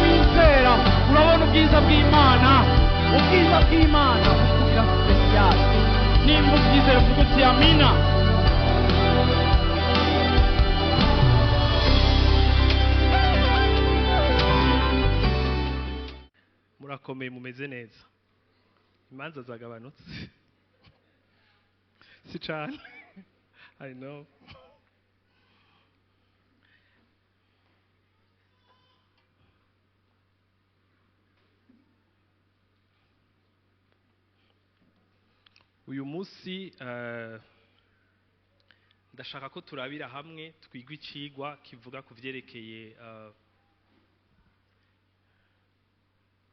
Wizera urabona ubwiza bw'Imana, ubwiza bw'Imana bukugira special. Nimba ubyizera vuga uti amina. Murakomeye mumeze neza, imanza zagabanutse si cyane I know. Uyu munsi ndashaka ko turabira hamwe twigwa icigwa kivuga ku vyerekeye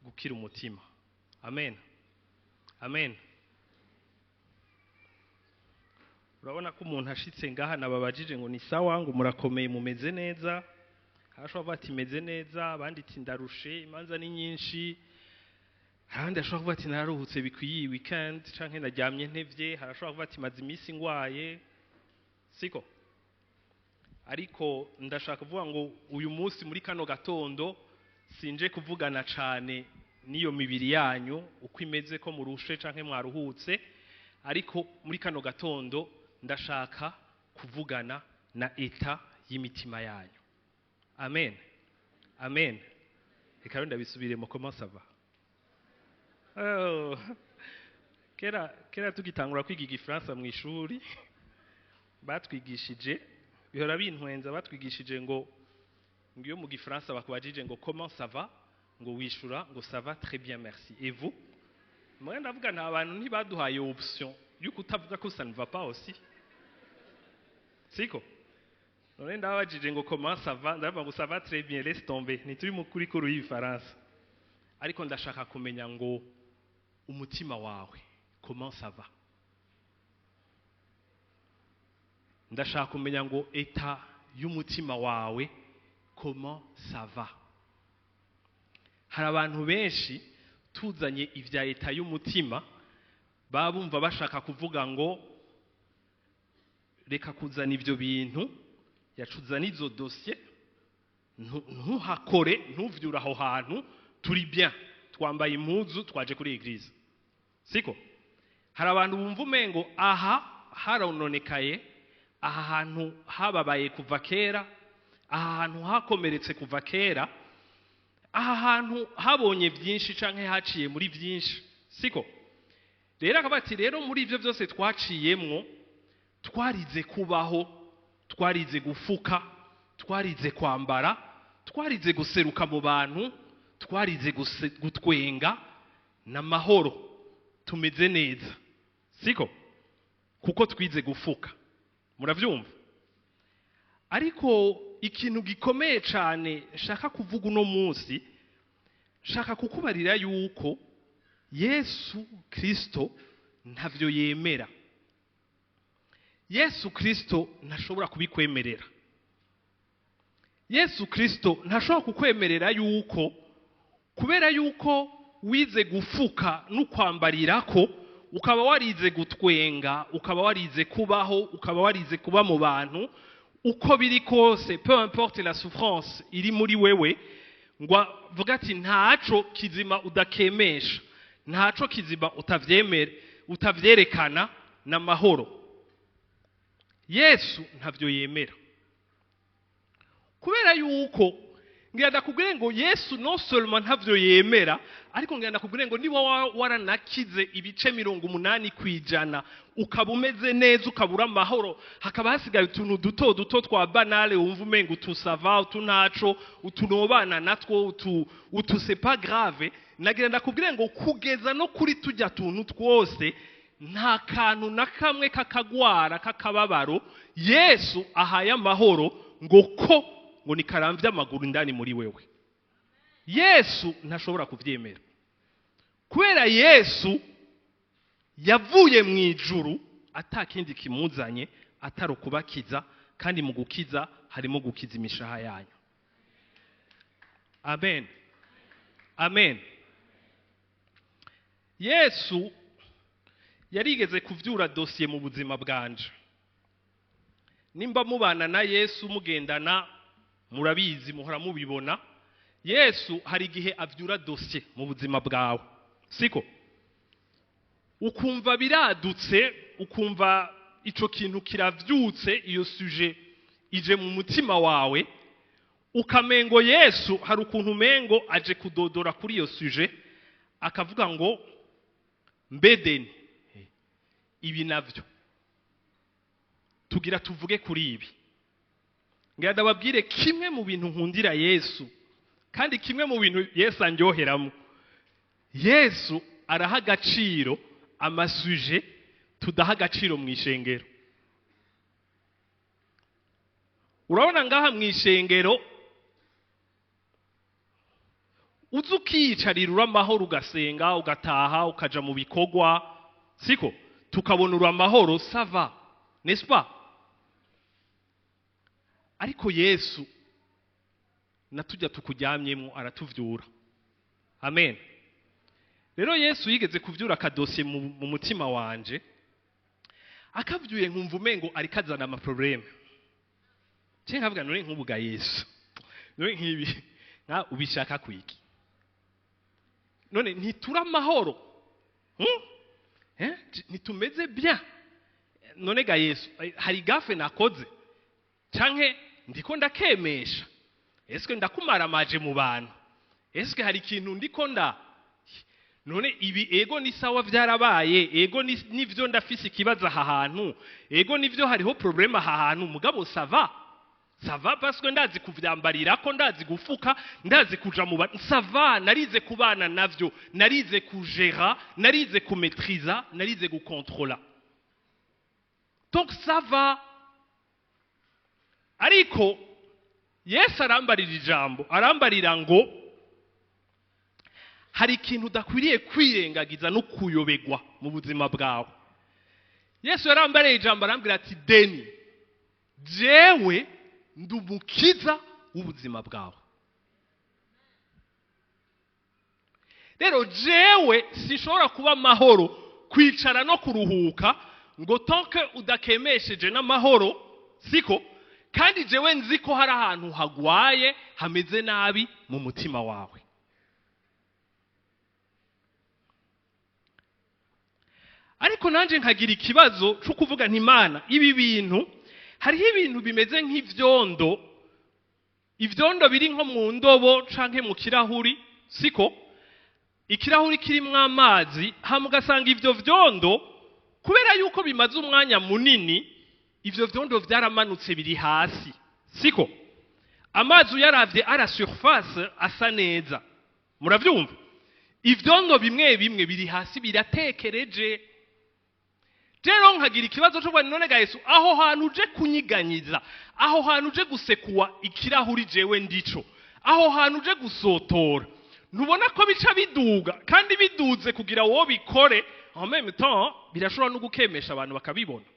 gukira umutima. Amen. Amen. Urabona ko umuntu ashitse ngaha nababajije ngo ni sawa, ngo murakomeye mumeze neza, harashobora bati meze neza, abandi ati ndarushe, imanza ni nyinshi, harandi ashobora kuvuga ati nararuhutse bikwiye weekend canke naryamye ntevye, harashobora kuvuga ati maze iminsi ngwaye, siko? Ariko ndashaka kuvuga ngo uyu munsi muri kano gatondo sinje kuvugana cane niyo mibiri yanyu uko imeze ko murushe canke mwaruhutse, ariko muri kano gatondo ndashaka kuvugana na eta y'imitima yanyu. Amen. Amen. Reka ndabisubiremo comment ça va? Oh. Kera tugitangura kwiga igifaransa mu ishuri batwigishije bihora bintwenza, batwigishije ngo ngiyo mu gifaransa bakubajije ngo comment ça va, ngo wishura ngo ça va très bien merci. Et vous? Moi ndavuga nta abantu ntibaduhaye option yuko utavuga ko ça ne va pas aussi. Siko? None ndabajije ngo comment ça va, ndavuga ngo ça va très bien, laisse tomber. Ni turi mu kuri kuru y'ifaransa. Ariko ndashaka kumenya ngo umutima wawe comment ça va? Ndashaka kumenya ngo eta y'umutima wawe comment ça va? Hari abantu benshi tuzanye ivya eta y'umutima babumva bashaka kuvuga ngo reka kuzana ivyo bintu, yacuzana izo dossier, ntuhakore, ntuvyura aho hantu, turi bien, twambaye impuzu twaje kuri eglise. Siko? Hari abantu bumva umengo aha harononekaye, aha hantu hababaye kuva kera, aha hantu hakomeretse kuva kera, aha hantu habonye byinshi canke haciye muri byinshi. Siko? Rero akabati rero muri ivyo byose twaciyemwo, twarize kubaho, twarize gufuka, twarize kwambara, twarize guseruka mu bantu, twarize gutwenga n'amahoro, tumeze neza. Siko? Kuko twize gufuka. Muravyumva? Ariko ikintu gikomeye cyane shaka kuvuga uno munsi, shaka kukubarira yuko Yesu Kristo ntavyo yemera. Yesu Kristo ntashobora kubikwemerera. Yesu Kristo ntashobora kukwemerera yuko kubera yuko wize gufuka n'ukwambarirako, ukaba warize gutwenga, ukaba warize kubaho, ukaba warize kuba mu bantu, uko biri kose, peu importe la souffrance iri muri wewe, ngo vuga ati ntaco kizima udakemesha, ntaco kizima utavyerekana na mahoro. Yesu ntavyo yemera. Kubera yuko ngenda kubwire ngo Yesu non seulement ntavyo yemera, ariko ngenda kubwire ngo niba waranakize ibice 80 kwijana, ukaba umeze neza, ukabura amahoro, hakaba hasigaye utuntu duto duto twa banale wumva umengo utusava, utunaco, utunobana natwo, c'est pas grave, nagenda kubwire ngo kugeza no kuri tujya tuntu twose nta kantu na kamwe kakagwara kakababaro Yesu ahaye amahoro ngo nikaramvye amaguru indani muri wewe. Yesu ntashobora kuvyemera. Kubera Yesu yavuye mu ijuru atakindi kimuzanye atari kubakiza, kandi mu gukiza harimo gukiza imishaha yanyu. Amen. Amen. Yesu yarigeze kuvyura dossier mu buzima bwanje. nimba mubana na Yesu mugendana murabizi muhora mubibona Yesu hari igihe avyura dossier mu buzima bwawe siko ukumva biradutse ukumva ico kintu kiravyutse iyo sujet ije mu mutima wawe ukamengo Yesu hari ukuntu mengo aje kudodora kuri iyo sujet akavuga ngo mbedeni ibi navyo tugira tuvuge kuri ibi ngira ndababwire kimwe mu bintu nkundira Yesu kandi kimwe mu bintu Yesu andyoheramo Yesu araha agaciro amasuje tudaha agaciro mu ishengero urabona ngaha mu ishengero uzukiyicarira uramahoro ugasenga ugataha ukaja mu bikorwa siko tukabona uramahoro sava n'est-ce pas ariko Yesu natujya tukujyamyemo aratuvyura amen rero Yesu yigeze kuvyura akadosiye mu mutima wanje akavyuye nkumva umengo ari kazana ama problem cye nkavuga none nkubuga Yesu none nkibi na ubishaka kwiki none ntitura amahoro nitumeze bien none ga Yesu hari gafe nakoze canke ndiko ndakemesha eske ndakumaramaje mu bantu eske hari ikintu ndiko none ibi ego ni sawa vyarabaye ego nivyo ndafise ikibazo aha hantu ego nivyo hariho problem aha hantu mugabo sava parce que ndazi kuvyambarira ko ndazi gufuka ndazi kuja mu sava narize kubana navyo narize kugera narize kumetriza narize gukontrola donc sava ariko Yesu arambarira ijambo arambarira ngo hari ikintu udakwiriye kwirengagiza no kuyobegwa mu buzima bwawe Yesu yarambariye ijambo arambwira ati deni jewe ndumukiza ubuzima bwawe rero jewe sishobora kuba amahoro kwicara no kuruhuka ngo tonke udakemesheje n'amahoro siko kandi jewe nzi ko hari ahantu hagwaye hameze nabi mu mutima wawe ariko nanje nkagira ikibazo cyo kuvuga nti Imana ibi bintu hariho ibintu bimeze nk'ivyondo ivyondo biri nko mu ndobo canke mu kirahuri siko ikirahuri kirimo amazi hamugasanga ivyo vyondo kubera yuko bimaze umwanya munini ivyo vyondo vyaramanutse biri hasi siko amazi uyaravye ara surface asa neza muravyumva ivyondo bimwe bimwe biri hasi biratekereje rero nkagira ikibazo cyo kwani none ga Yesu aho hantu uje kunyiganyiza aho hantu uje gusekuwa ikirahuri jewe ndico aho hantu uje gusotora ntubona ko bica biduga kandi biduze kugira wo bikore en même temps birashobora no gukemesha abantu bakabibona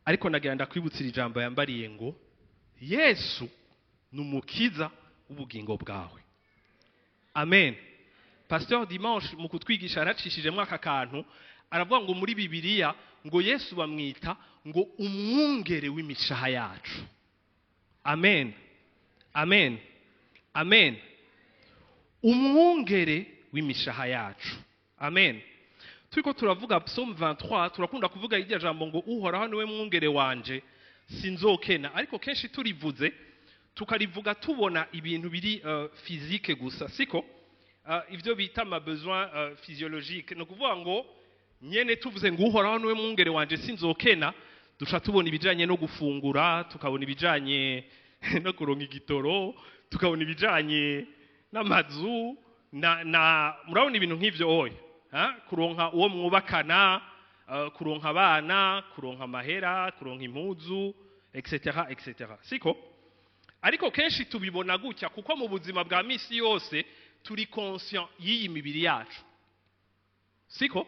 ariko nagenda kwibutsira ijambo yambariye ngo Yesu numukiza ubugingo bwawe amen Pasteur Dimanche mu kutwigisha aracishije mwaka kantu aravuga ngo muri Bibiliya ngo Yesu bamwita ngo umwungere w'imishaha yacu amen amen amen umwungere w'imishaha yacu amen turiko turavuga Psalm 23 turakunda kuvuga irya jambo ngo uhoraho niwe mwungere wanje sinzokena ariko kenshi turivuze tukarivuga tubona ibintu biri physique gusa siko ivyo bita ma besoin physiologique no kuvuga ngo nyene tuvuze ngo uhoraho niwe mwungere wanje sinzokena dusha tubona ibijanye no gufungura tukabona ibijanye no kuronka igitoro tukabona ibijanye n'amazu na murabona ibintu nk'ivyo oya kuronka uwo mwubakana kuronka abana kuronka amahera kuronka impuzu etc siko ariko kenshi tubibona gutya kuko mu buzima bwa misi yose turi conscient y'iyi mibiri yacu siko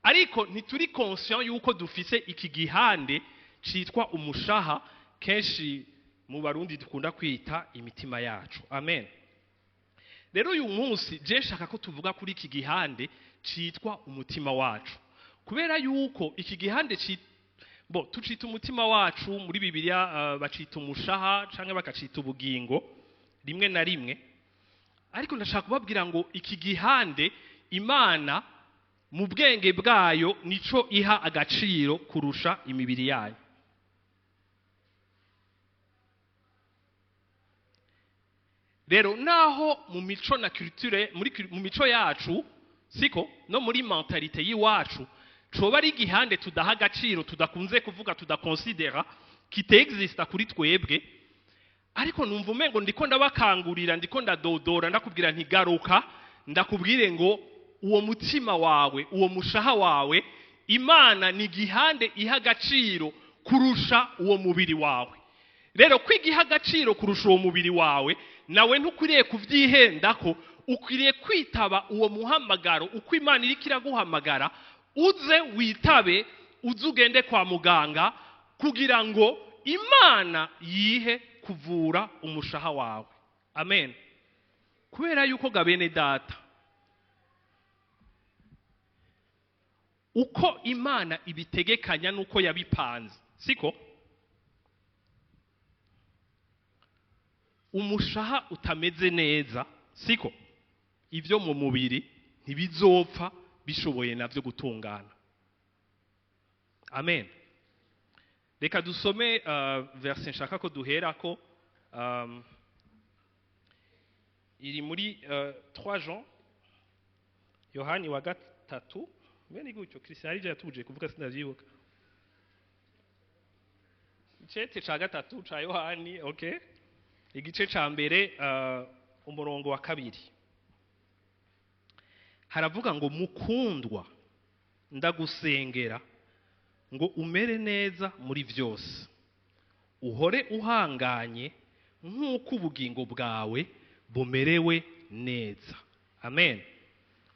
ariko ntituri conscient yuko dufise iki gihande citwa umushaha kenshi mu barundi dukunda kwita imitima yacu amen rero uyu munsi je nshaka ko tuvuga kuri iki gihande cyitwa umutima wacu. Kubera yuko iki gihande tucita umutima wacu muri Bibiliya bacita umushaha canke bakacita ubugingo rimwe na rimwe, ariko ndashaka kubabwira ngo iki gihande Imana mu bwenge bwayo nico iha agaciro kurusha imibiri yayo. Rero naho mu mico na culture mu mico yacu siko no muri mentalite yiwacu coba ari igihande tudaha agaciro, tudakunze kuvuga, tudakonsidera, kiteexista kuri twebwe, ariko numva umengo ndiko ndabakangurira, ndiko ndadodora, ndakubwira ntigaruka, ndakubwire ngo uwo mutima wawe, uwo mushaha wawe, Imana ni igihande iha agaciro kurusha uwo mubiri wawe. Rero kwigiha agaciro kurusha uwo mubiri wawe, nawe ntukwiriye kuvyihendako, ukwiriye kwitaba uwo muhamagaro uko Imana iriko iraguhamagara, uze witabe, uze ugende kwa muganga kugira ngo Imana yihe kuvura umushaha wawe. Amen. Kubera yuko gabene data, uko Imana ibitegekanya nuko yabipanze, siko umushaha utameze neza, siko ivyo mu mubiri ntibizopfa bishoboye navyo gutungana. Amen. Reka dusome verse nshaka ko duherako, iri muri 3 Jean, Yohani wa gatatu, bene gutyo Kristo arije yatuje kuvuga sinavyibuka. Icete ca gatatu ca Yohani, okay? Igice ca mbere umurongo wa 2. Haravuga ngo mukundwa, ndagusengera ngo umere neza muri vyose, uhore uhanganye nk'uko ubugingo bwawe bumerewe neza. Amen.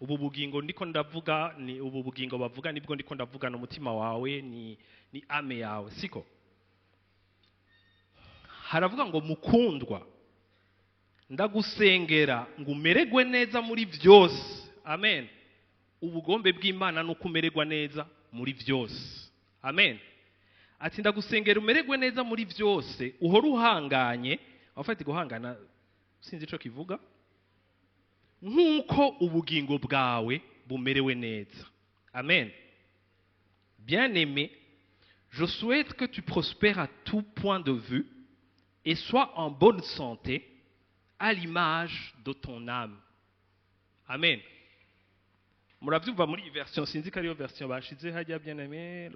Ubu bugingo ndiko ndavuga ni ubu bugingo bavuga, nibwo ndiko ndavuga no mutima wawe, ni ame yawe, siko. Haravuga ngo mukundwa, ndagusengera ngo umererwe neza muri vyose. Amen. Ubugombe bw'Imana nuko umererwa neza muri vyose. Amen. Ati ndagusengera umererwe neza muri vyose, uhora uhanganye, afite guhangana sinzi ico kivuga, nk'uko ubugingo bwawe bumerewe neza. Amen. Bien-aimé, je souhaite que tu prospères à tout point de vue et sois en bonne santé à l'image de ton âme. Amen. Muravyumva muri version sinzi ko ariyo version bashize hajya bien-aimé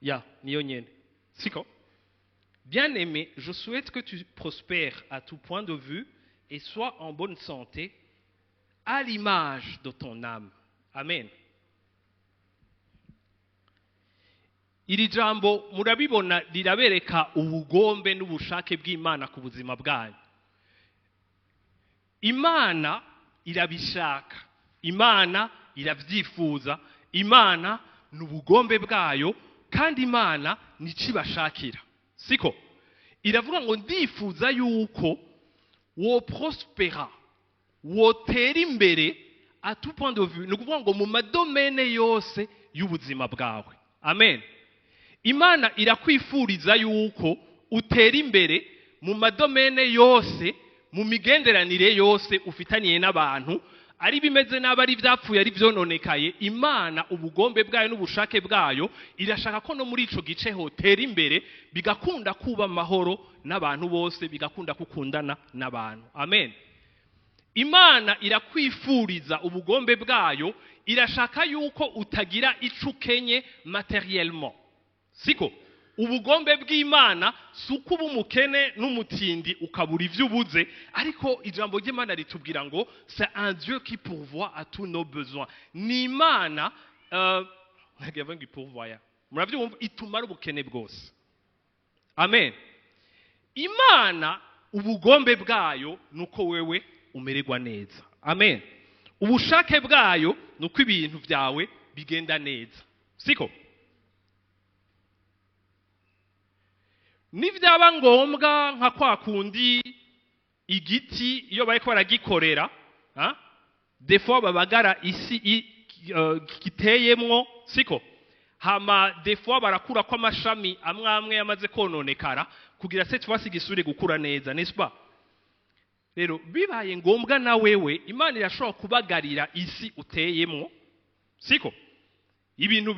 ya niyo nyene, siko. Bien-aimé, je souhaite que tu prospères à tout point de vue et sois en bonne santé à l'image de ton âme. Amen. Iri jambo murabibona lirabereka ubugombe n'ubushake bw'Imana ku buzima bwanyu. Imana irabishaka, Imana iravyifuza, Imana n'ubugombe bwayo, kandi Imana nicibashakira, siko. Iravuga ngo ndifuza yuko wo prospera, wo tera imbere à tout point de vue, nukuvuga ngo mu madomene yose y'ubuzima bwawe. Amen. Imana irakwifuriza yuko utera imbere mu madomene yose, mu migenderanire yose ufitaniye n'abantu, ari bimeze nabi, ari vyapfuye, ari vyononekaye. Imana ubugombe bwayo n'ubushake bwayo irashaka ko no muri ico gice hotera imbere, bigakunda kuba amahoro n'abantu bose, bigakunda kukundana n'abantu. Amen. Imana irakwifuriza ubugombe bwayo, irashaka yuko utagira icukenye materiellement, siko. Ubugombe bw'Imana suko ubumukene n'umutindi ukabura ivyo ubuze, ariko ijambo ry'Imana ritubwira ngo c'est un Dieu qui pourvoit à tous nos besoins. Ni Imana ntagiye ngo pourvoya, muravyumva, itumara ubukene bwose. Amen. Imana ubugombe bwayo nuko wewe umererwa neza. Amen. Ubushake bwayo nuko ibintu vyawe bigenda neza, siko. Nivyaba ngombwa nka kwa kundi igiti iyo bariko baragikorera, des fois babagara isi giteyemwo siko hama des fois barakura ko amashami amwe yamaze kononekara kugira se twasi gisure gukura neza n'est-ce pas? Rero bibaye ngombwa na wewe Imana irashobora kubagarira isi uteyemwo siko ibintu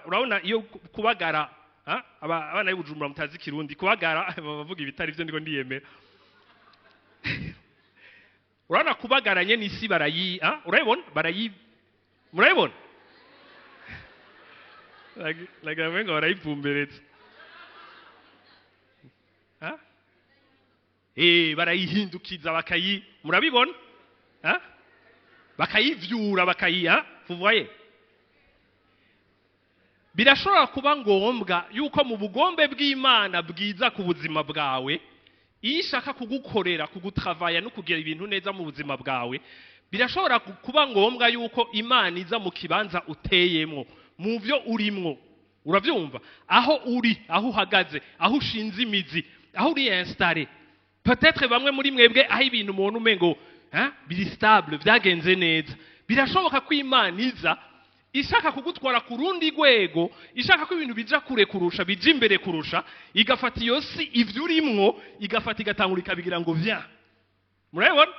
urabona iyo kubagara abana y'Ubujumbura mutazi Kirundi kubagara bavuga ibitari byo ndiko ndiyemera urana kubagaranye n'isi urabibona murabibona lagamenga barayipumberetse barayihindukiza murabibona bakayivyura vous voyez birashobora kuba ngombwa yuko mu bugombe bw'Imana bwiza ku buzima bwawe iyo ishaka kugukorera kugutravaya no kugira ibintu neza mu buzima bwawe birashobora kuba ngombwa yuko Imana iza mu kibanza uteyemwo mu byo urimwo uravyumva aho uri aho uhagaze aho ushinze imizi aho uri installé peut-être bamwe muri mwebwe aho ibintu umuntu umengo biri stable byagenze neza birashoboka ko Imana iza ishaka kugutwara ku rundi rwego ishaka ko ibintu bija kure kurusha bija imbere kurusha igafata iyo si ivyo urimwo igafata igatangura ikabigira ngo vya murabibona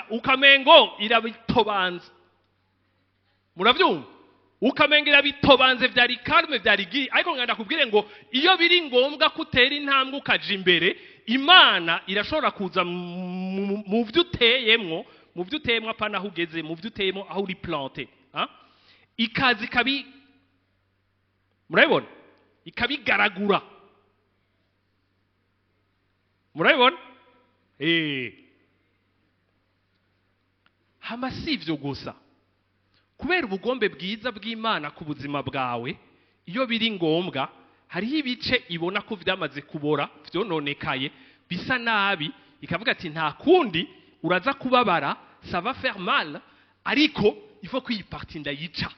ukamengo irabitobanza muravyumva ukamengo irabitobanze vyari calme vyari giri ariko nganda kubwire ngo iyo biri ngombwa kutera intambwe ukaja imbere Imana irashobora kuza mu vyo uteyemwo apana aho ugeze mu vyo uteyemwo aho uri planté ikazi murabibona ikabigaragura murabibona hama sivyo gusa kubera ubugombe bwiza bw'Imana ku buzima bwawe iyo biri ngombwa hariho ibice ibona ko vyamaze kubora vyononekaye bisa nabi ikavuga ati nta kundi uraza kubabara ça va faire mal ariko il faut kwiparti ndayica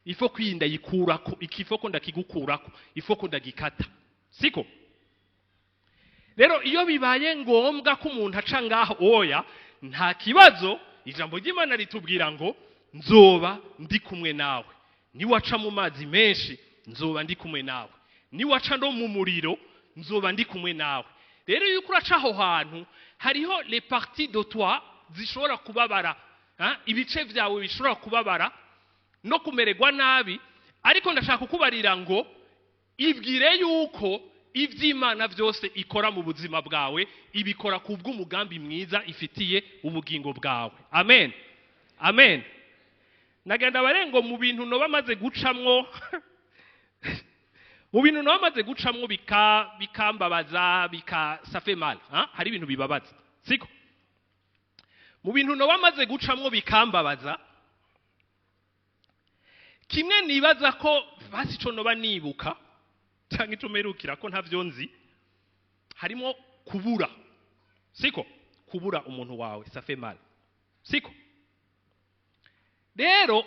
il faut kwinda yikurako ikifo ko ndakigukurako il faut ko ndagikata siko rero iyo bibaye ngombwa ko umuntu aca ngaho oya nta kibazo ijambo ry'Imana ritubwira ngo nzoba ndi kumwe nawe niwaca mu mazi menshi nzoba ndi kumwe nawe niwaca ndo mu muriro nzoba ndi kumwe nawe rero yuko uraca aho hantu hariho les parties de toi zishobora kubabara ibice vyawe bishobora kubabara no kumererwa nabi ariko ndashaka kukubarira ngo ibwire yuko ivy'Imana vyose ikora mu buzima bwawe ibikora kubw'umugambi mwiza ifitiye ubugingo bwawe amen amen nagenda barengo mu bintu no bamaze gucamwo mu bintu no bamaze gucamwo bikambabaza ça fait mal hari ibintu bibabaza siko mu bintu no bamaze gucamwo bikambabaza kimwe nibaza ko basi co no banibuka cyangwa ico merukira ko ntavyo nzi harimo kubura siko kubura umuntu wawe ça fait mal siko rero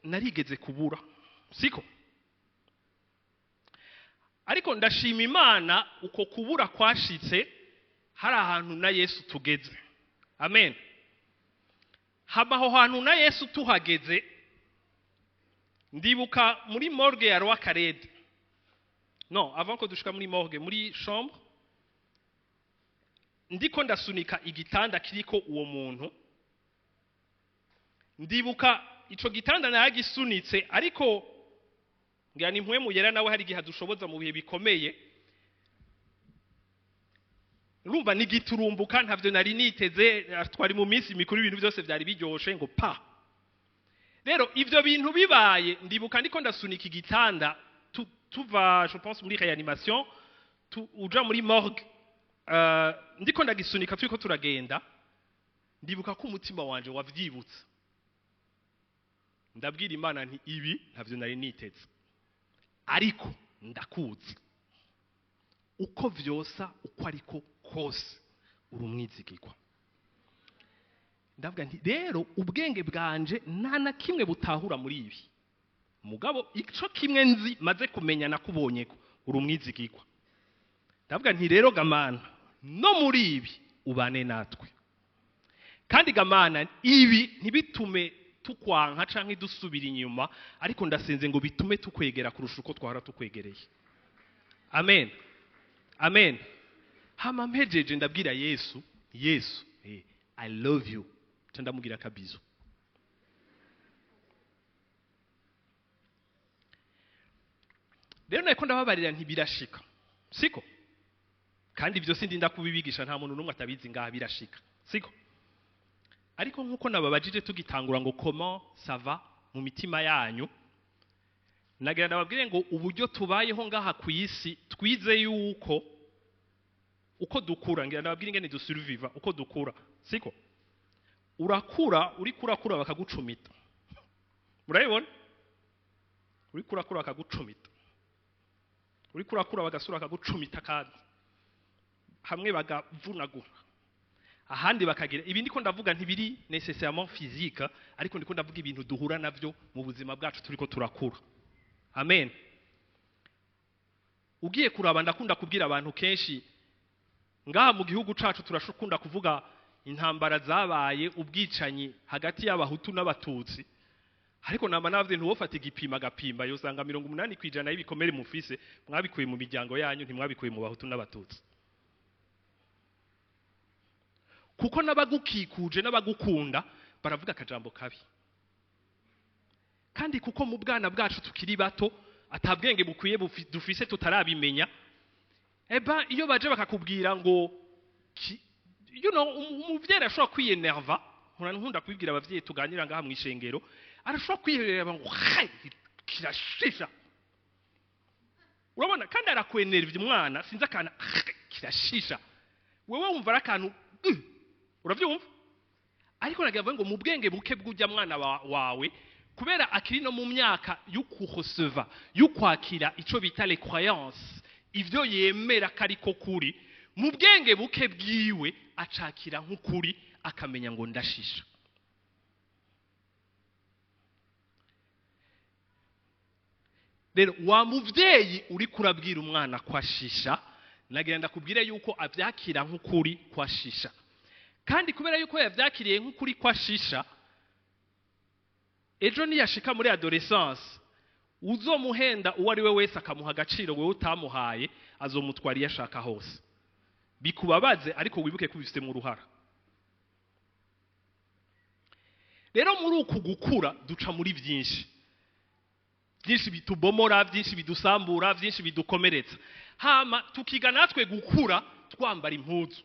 narigeze kubura siko ariko ndashima Imana uko kubura kwashitse hari ahantu na Yesu tugeze amen haba aho hantu na Yesu tuhageze ndibuka muri morgue ya Roi Karede non avant ko dushika muri morgue muri chambre ndiko ndasunika igitanda kiriko uwo muntu ndibuka ico gitanda nagisunitse ariko ngira ni mpwe muyera nawe hari gihe dushoboza mu bihe bikomeye rumva nigiturumbuka ntavyo nari niteze twari mu minsi mikuru ibintu byose byari biryoshe ngo pa rero ivyo bintu bibaye ndibuka ndiko ndasunika igitanda tuva je pense muri réanimation uja muri morgue ndiko ndagisunika turiko turagenda ndibuka ko umutima wanje wavyibutse ndabwira Imana nti ibi ntavyo nari niteze ariko ndakuzi uko vyosa uko ariko kose uri umwizigirwa ndavuga nti rero ubwenge bwanje nta na kimwe butahura muri ibi mugabo ico kimwe nzi maze kumenya nakubonyeko uri umwizigirwa ndavuga nti rero gamana no muri ibi ubane natwe kandi gamana ibi ntibitume tukwanka canke dusubira inyuma, ariko ndasenze ngo bitume tukwegera kurusha uko twahora tukwegereye. Amen. Amen. Hama mpejeje ndabwira Yesu, I love you. Ndamubwira kabizo. Rero nako ndababarira ntibirashika. Siko? Kandi ibyo sindi ndakubibigisha, nta muntu numwe atabizi ngaha birashika. Siko? Ariko nkuko nababajije tugitangura ngo comment ça va mu mitima yanyu, nagira ndababwire ngo uburyo tubayeho ngaha ku isi twize yuko uko dukura, ngira ndababwire ingene dusurviva uko dukura. Siko? Urakura, uri kurakura bakagucumita. Murayibona? Uri kurakura bakagucumita. Uri kurakura bagasura bakagucumita kandi hamwe bagavunagura, ahandi bakagira ibindi. Ko ndavuga ntibiri nécessairement physique, ariko ndiko ndavuga ibintu duhura navyo mu buzima bwacu turiko turakura. Amen. Ugiye kuraba, ndakunda kubwira abantu kenshi ngaha mu gihugu cacu turashukunda kuvuga intambara zabaye, ubwicanyi hagati y'abahutu n'abatutsi, ariko nama navye ntuwofata igipima agapimba yosanga 80% y'ibikomere mufise mwabikuye mu miryango yanyu, ntimwabikuye mu bahutu n'abatutsi. Kuko n'abagukikuje n'abagukunda baravuga akajambo kabi, kandi kuko mu bwana bwacu tukiri bato atabwenge bukwiye dufise tutarabimenya, iyo baje bakakubwira ngo umuvyera ashobora kwiyenerva. Nkunda kubibwira abavyeyi tuganira ngaha mu ishengero, arashobora kwiherera ngo kirashisha, urabona, kandi arakwenervye umwana, sinzi akana kirashisha, wewe wumva arakantu uravyumva. Ariko nagira ngo mu bwenge buke bw'ujya mwana wawe, kubera akiri no mu myaka y'ukuhoseva, y'ukwakira ico bita les croyances, ivyo yemera kariko kuri, mu bwenge buke bwiwe acakira nk'ukuri, akamenya ngo ndashisha. Rero wa muvyeyi uri kurabwira umwana kwashisha, nagira ndakubwire yuko avyakira nk'ukuri kwashisha, kandi kubera yuko yavyakiriye nk'ukuri kwashisha, ejo niyashika muri adolescence uzomuhenda uwo ari we wese akamuha agaciro wewe utamuhaye, azomutwara iyo ashaka hose. Bikubabaze, ariko wibuke kubifite mu ruhara. Rero muri uku gukura duca muri byinshi bitubomora, byinshi bidusambura, byinshi bidukomeretsa. Hama tukiga natwe gukura twambara impuzu.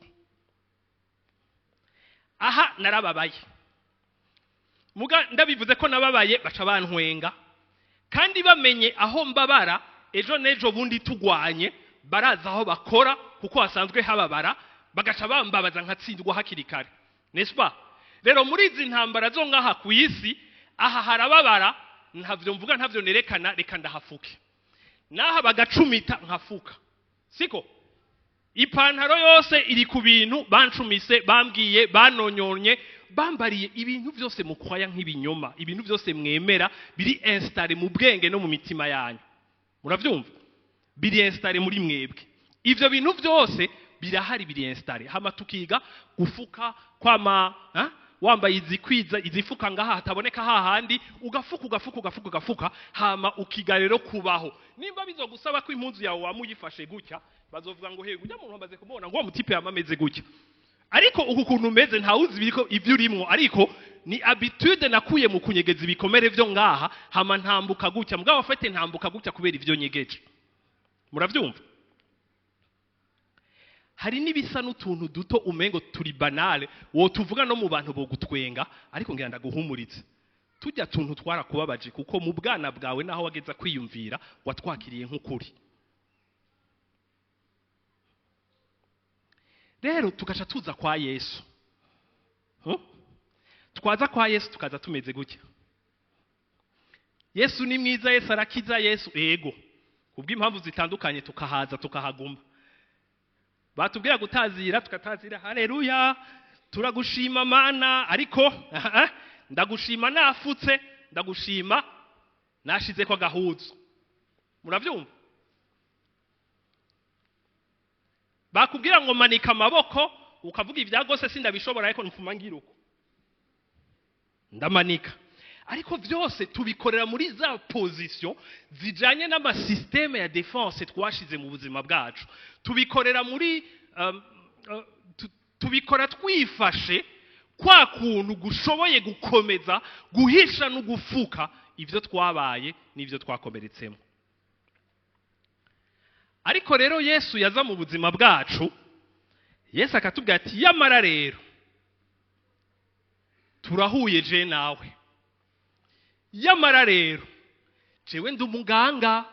Aha narababaye, muga ndabivuze ko nababaye, baca bantwenga, kandi bamenye aho mbabara, ejo nejo bundi tugwanye baraza aho bakora, kuko hasanzwe hababara, bagaca bambabaza nkatsindwa hakiri kare, n'est-ce pas? Rero muri izi ntambara zo ngaha ku isi, aha harababara, ntavyo mvuga, ntavyo nerekana, reka ndahafuke. Naha bagacumita nkafuka. Siko? Ipantaro yose iri ku bintu bancumise, bambwiye, banonyonye, bambariye ibintu byose mukwaya nk'ibinyoma, ibintu byose mwemera biri installé mu bwenge no mu mitima yanyu. Muravyumva? Biri installé muri mwebwe. Ivyo bintu byose birahari, biri installé. Hama tukiga gufuka kwama, wambaye izifuka ngaha hataboneka hahandi, ugafuka, hama ukiga rero kubaho. Nimba bizogusaba ko impunzu yawe wamuyifashe gutya, bazovuga ngo hego ujya muntu amaze kumubona ngo mutipe yamameze gutya, ariko uku kuntu umeze ntawuzi biriko ivyo urimo, ariko ni habitude nakuye mu kunyegeza ibikomere vyo ngaha, hama ntambuka gutya, mugabo afite ntambuka gutya kubera ivyo nyegeje. Muravyumva? Hari nibisa n'utuntu duto umengo turi banale, wo tuvuga no mu bantu bo gutwenga, ariko ngira ndaguhumuritse. Tujya tuntu twarakubabaje, kuko mu bwana bwawe naho wageza kwiyumvira watwakiriye nk'ukuri. Rero tugaca tuza kwa Yesu. Twaza kwa Yesu tukaza tumeze gutya. Yesu ni mwiza, Yesu arakiza, Yesu ego. Kubw'impamvu zitandukanye tukahaza tukahagumba. Batubwira gutazira tukatazira, haleluya, turagushima Mana, ariko ndagushima nafutse, ndagushima nashize kwa gahuzu. Muravyumva? Bakubwira ngo manika amaboko, ukavuga ivyagose sindabishobora, ariko nfuma ngiruko ndamanika. ariko byose tubikorera muri za position zijanye n'amasysteme ya defense twashize mu buzima bwacu, tubikorera muri tubikora twifashe kwa kuntu gushoboye gukomeza guhisha no gufuka ivyo twabaye n'ivyo twakomeretsemo. Ariko rero Yesu yaza mu buzima bwacu, Yesu akatubwira ati yamara rero turahuye je nawe, yamara rero jewe ndumuganga,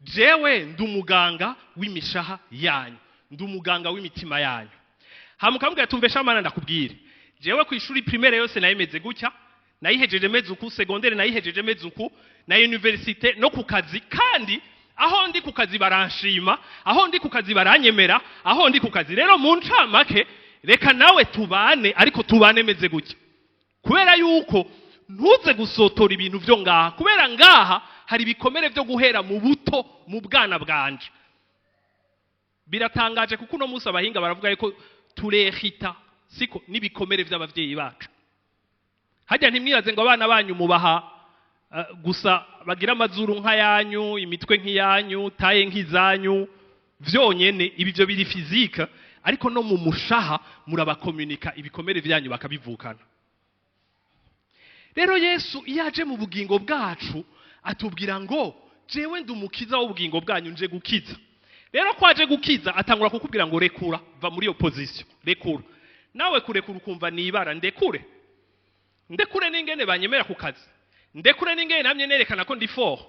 jewe ndumuganga w'imishaha yanyu, ndumuganga w'imitima yanyu. Hamukambwira tumbesha mana ndakubwire, jewe ku ishuri primaire yose nayimeze gutya, nayihejeje meze uku, secondaire nayihejeje meze uku, na universite no ku kazi, kandi aho ndi ku kazi baranshima, aho ndi ku kazi baranyemera, aho ndi ku kazi. Rero mu ncamake reka nawe tubane, ariko tubane meze gutya, kubera yuko ntuze gusotora ibintu byo ngaha, kubera ngaha hari bikomere byo guhera mu buto mu bwana bwanje. Biratangaje kuko no musa abahinga baravuga yuko turehita siko nibikomere by'abavyeyi bacu. Hajya ntimwibaze ngo abana banyu mubaha gusa bagira amazuru nk'ayanyu, imitwe nk'iyanyu, taye nk'izanyu vyonyene, ibi byo biri physique, ariko no mu mushaha murabakomunika ibikomere byanyu bakabivukana. Rero Yesu yaje mu bugingo bwacu atubwira ngo jewe ndumukiza w'ubugingo bwanyu nje gukiza. Rero kwaje gukiza atangura kukubwira ngo rekura, va muri opposition, rekura. Nawe kurekura ukumva nibara, ndekure n'ingene banyemera ku kazi, ndekure n'ingene namye nerekana ko ndi fort,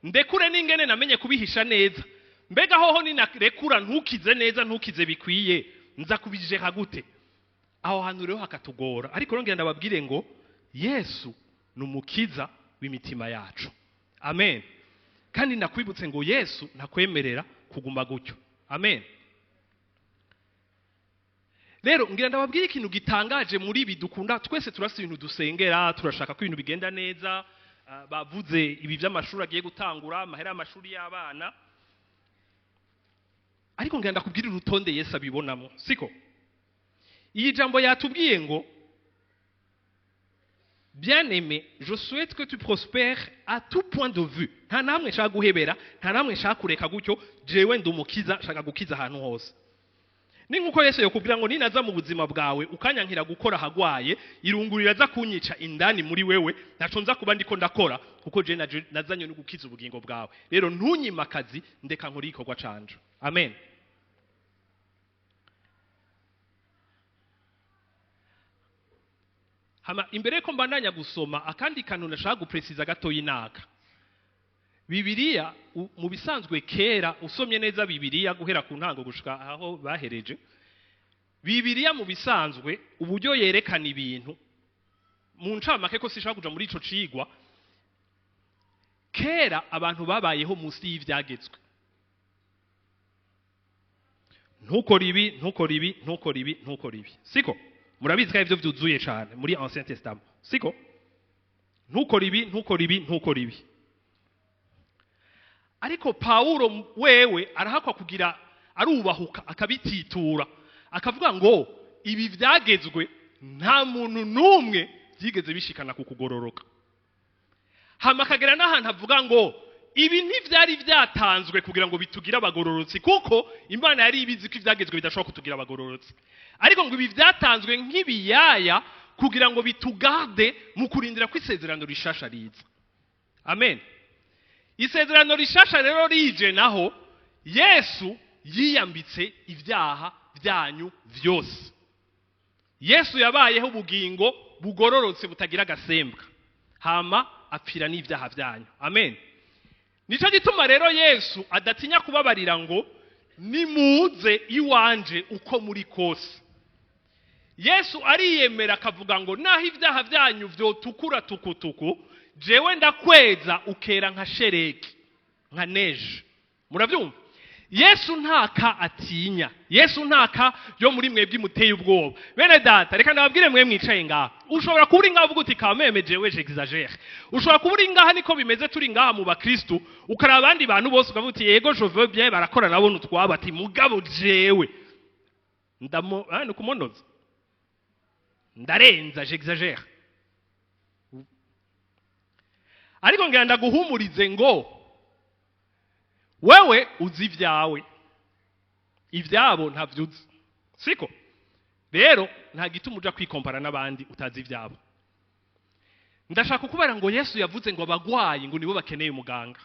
ndekure n'ingene namenye kubihisha neza. Mbega hoho ni narekura ntukize neza, ntukize bikwiye, nza kubijeka gute? Aho hantu rero hakatugora. Ariko rongera ndababwire ngo Yesu numukiza w'imitima yacu. Amen. Kandi nakwibutse ngo Yesu nakwemerera kuguma gutyo. Amen. Rero ngira ndababwire ikintu gitangaje muri ibi dukunda twese, turasa ibintu dusengera, turashaka ko ibintu bigenda neza. Bavuze ibi by'amashuri agiye gutangura, amahera y'amashuri y'abana, ariko ngira ndakubwira urutonde Yesu abibonamo, siko? Iyi jambo yatubwiye ngo bien-aimé, je souhaite que tu prospères à tout point de vue. Nta namwe nshaka guhebera, nta namwe nshaka kureka gutyo, jewe ndumukiza, nshaka gukiza ahantu hose. Ni nkuko Yesu yakubwira ngo ninaza mu buzima bwawe ukanyankira gukora hagwaye, irungurira za kunyica indani muri wewe, ntaco nza kuba ndiko ndakora, kuko je nazanye no gukiza ubugingo bwawe. Rero ntunyima akazi, ndeka nkora ikorwa canje. Amen. Hama imbere ko mbandanya gusoma akandi kantu nashaka gupreciza gato y'inaka. Bibiliya mu bisanzwe kera usomye neza Bibiliya guhera ku ntango gushika aho bahereje. Bibiliya mu bisanzwe uburyo yerekana ibintu mu ncamake ko sishaka kuja muri ico cigwa. Kera abantu babayeho munsi y'ivyagezwe. Ntukora ibi, ntukora ibi, ntukora ibi, ntukora ibi. Siko? Murabizi ko ivyo vyuzuye cyane muri Ancien Testament. Siko? Ntukora ibi, ntukora ibi, ntukora ibi. Ariko Paulo wewe arahakwa kugira arubahuka akabititura, akavuga ngo ibi vyagezwe nta muntu numwe byigeze bishikana kukugororoka. Hama kagera n'ahantu avuga ngo ibi ntivyari vyatanzwe kugira ngo bitugira abagororotsi, kuko Imana yari ibizi ko ivyagezwe bidashobora kutugira abagororotsi. Ariko ngo ibi vyatanzwe nk'ibiyaya kugira ngo bitugarde mu kurindira ko isezerano rishasha riza. Amen. Isezerano rishasha rero rije naho Yesu yiyambitse ibyaha byanyu vyose. Yesu yabayeho ubugingo bugororotse butagira gasembwa, hama apfira n'ibyaha byanyu. Amen. Nico gituma rero Yesu adatinya kubabarira ngo nimuze iwanje uko muri kose. Yesu ariyemera akavuga ngo naho ibyaha byanyu vyotukura tukutuku, jewe ndakweza ukera nka shereki, nka neje. Muravyumva? Yesu ntaka atinya, Yesu ntaka yo muri mwebwe muteye ubwoba. Bene data, reka ndababwire mwe mwicaye ngaha, ushobora kuba uri ngaha uvuga uti kameme jewe j'exagère. Ushobora kuba uri ngaha niko bimeze turi ngaha mu bakristo, ukara abandi bantu bose ukavuga uti yego je veux bien, barakora nabo nutwaba ati mugabo jewe ndamo nukumonoza, ndarenza, j'exagère. ariko ngira ndaguhumurize ngo wewe uzi ibyawe, ibyabo ntavyo uzi, siko? Rero nta gituma uja kwikompara n'abandi utazi ibyabo. Ndashaka kubera ngo Yesu yavuze ngo abagwayi ngo nibo bakeneye umuganga.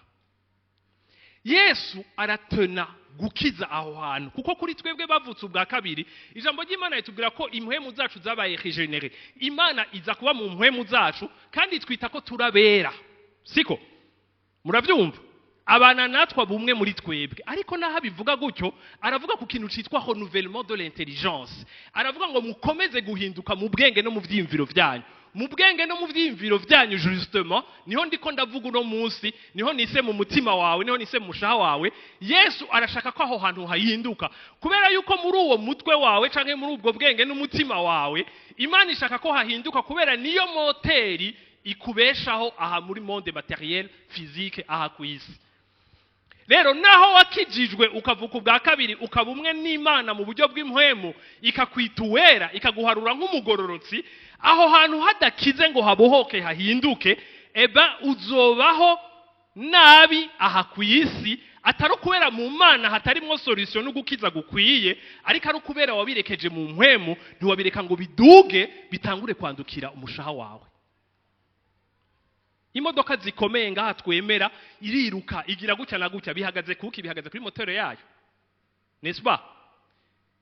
Yesu aratena gukiza aho hantu, kuko kuri twebwe bavutse ubwa kabiri ijambo ry'Imana ritubwira ko impwemu zacu zabaye regenere. Imana iza kuba mu mpwemu zacu kandi twita ko turabera, siko? Muravyumva? Abana natwa bumwe muri twebwe, ariko naho bivuga gutyo aravuga ku kintu citwa renouvellement de l'intelligence. Aravuga ngo mukomeze guhinduka mu bwenge no mu vyimviro vyanyu. Mu bwenge no mu vyimviro vyanyu justement niho ndiko ndavuga uno munsi, niho nise mu mutima wawe, niho nise mu mushaha wawe. Yesu arashaka ko aho hantu hahinduka, kubera yuko muri uwo mutwe wawe canke muri ubwo bwenge n'umutima wawe Imana ishaka ko hahinduka, kubera niyo moteri ikubeshaho aha muri monde matériel physique aha kwisi. Rero naho wakijijwe ukavuka ubwa kabiri ukaba umwe n'Imana mu buryo bw'impwemu, ikakwituwera ikaguharura nk'umugororotsi, aho hantu hadakize ngo habohoke hahinduke, uzobaho nabi aha kwisi, atari kubera mu Mana hatarimwo solution no gukiza gukwiye, ariko ari kubera wabirekeje mu mpwemu, ntiwabireka ngo biduge bitangure kwandukira umushaha wawe. Imodoka zikomeye ngaha twemera iriruka igira gutya na gutya, bihagaze kuri motero yayo, n'est-ce pas?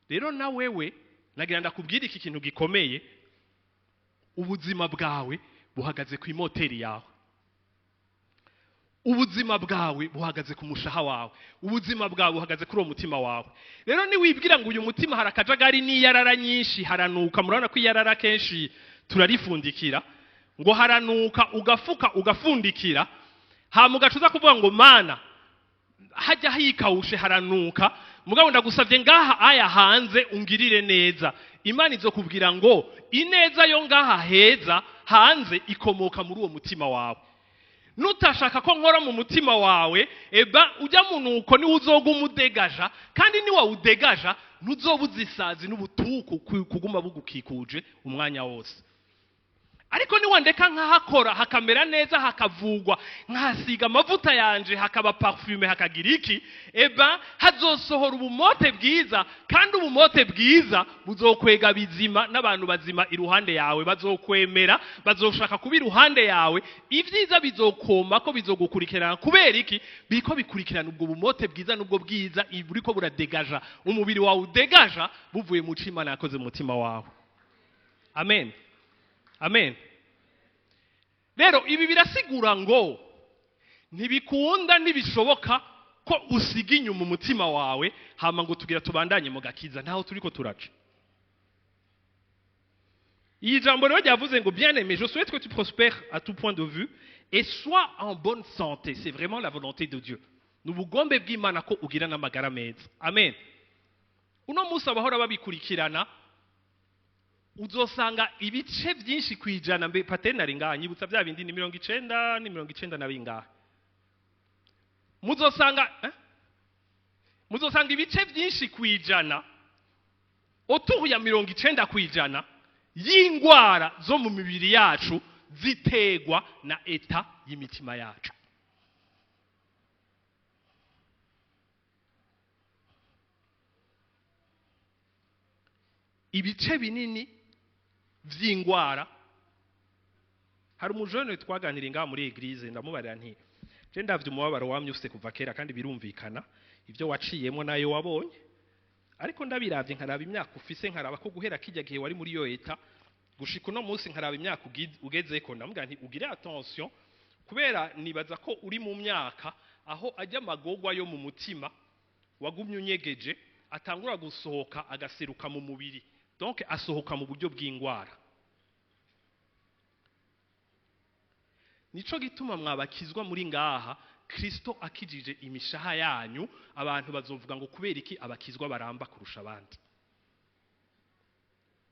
Rero na wewe nagira ndakubwira iki kintu gikomeye, ubuzima bwawe buhagaze ku moteri yawe, ubuzima bwawe buhagaze ku mushaha wawe, ubuzima bwawe buhagaze kuri uwo mutima wawe. Rero ni wibwira ngo uyu mutima harakajagari n'iyarara nyinshi, haranuka. Murabona ko iyarara kenshi turarifundikira, ngo haranuka ugafuka ugafundikira, hamugacuza kuvuga ngo Mana hajya hikawushe haranuka, mugabo ndagusavye ngaha aya hanze ungirire neza. Imana izokubwira ngo ineza yo ngaha heza hanze ikomoka muri uwo mutima wawe. Nutashaka ko nkora mu mutima wawe, ujya munuko ni uzoga umudegaja, kandi ni wa udegaja ntuzobuza isazi n'ubutuku kuguma bugukikuje umwanya wose. Ariko ni wandeka nkahakora hakamera neza, hakavugwa, nkasiga amavuta yanje, hakaba parfume, hakagira iki, hazosohora ubumote bwiza, kandi ubumote bwiza buzokwega bizima n'abantu bazima iruhande yawe, bazokwemera, bazoshaka kuba iruhande yawe, ivyiza bizokoma ko bizogukurikirana. Kubera iki? Biko bikurikirana ubwo bumote bwiza n'ubwo bwiza buriko buradegaja umubiri wawe, udegaja buvuye mu Imana yakoze mu mutima wawe. Amen. Amen. Rero ibi birasigura ngo ntibikunda ntibishoboka ko usiga inyuma umutima wawe hama ngo tugira tubandanye mu gakiza, ntaho turiko turaca. Iyi jambo rero ryavuze ngo bien-aimé, je souhaite que tu prospères à tout point de vue et sois en bonne santé. C'est vraiment la volonté de Dieu. Nubugombe bw'Imana ko ugira n'amagara meza. Amen. Uno munsi abahora babikurikirana uzosanga ibice byinshi kwijana mbe patenari ngaha nyibutsa bya bindi ni 90 na bingaha. Muzosanga ibice byinshi kwijana otuhu ya 90 kwijana y'ingwara zo mu mibiri yacu zitegwa na eta y'imitima yacu. Ibice binini vy'ingwara, hari umujene twaganira ngaha muri eglise, ndamubarira nti je ndavye umubabaro wamye ufise kuva kera kandi birumvikana ivyo waciyemo nayo wabonye, ariko ndabiravye nkaraba imyaka ufise, nkaraba ko guhera kijya gihe wari muri yo eta gushika no munsi, nkaraba imyaka ugezeko, ndamuga nti ugire attention, kubera nibaza ko uri mu myaka aho ajya amagogwa yo mu mutima wagumye unyegeje atangura gusohoka agaseruka mu mubiri, donc asohoka mu buryo bw'ingwara. Nico gituma mwabakizwa muri ngaha, Kristo akijije imishaha yanyu, abantu bazovuga ngo kubera iki abakizwa baramba kurusha abandi.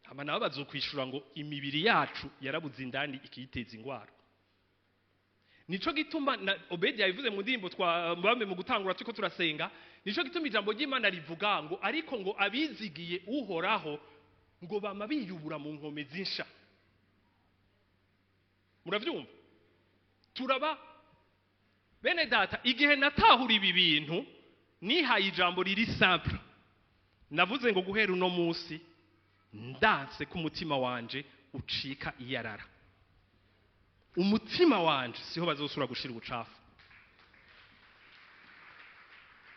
Ama nabo bazokwishura ngo imibiri yacu yarabuze indani ikiyiteza ingwara. Nico gituma Obedi yabivuze mu ndimbo twabambe mu gutangura tuko turasenga, nico gituma ijambo ry'Imana rivuga ngo ariko ngo abizigiye uhoraho ngo bama biyubura mu nkome zinsha. Muravyumva? Turaba bene data igihe natahura ibi bintu nihaye ijambo riri simple navuze ngo guhera uno munsi ndanse ku mutima wanje ucika iyarara umutima wanje siho bazosura gushira ubucafu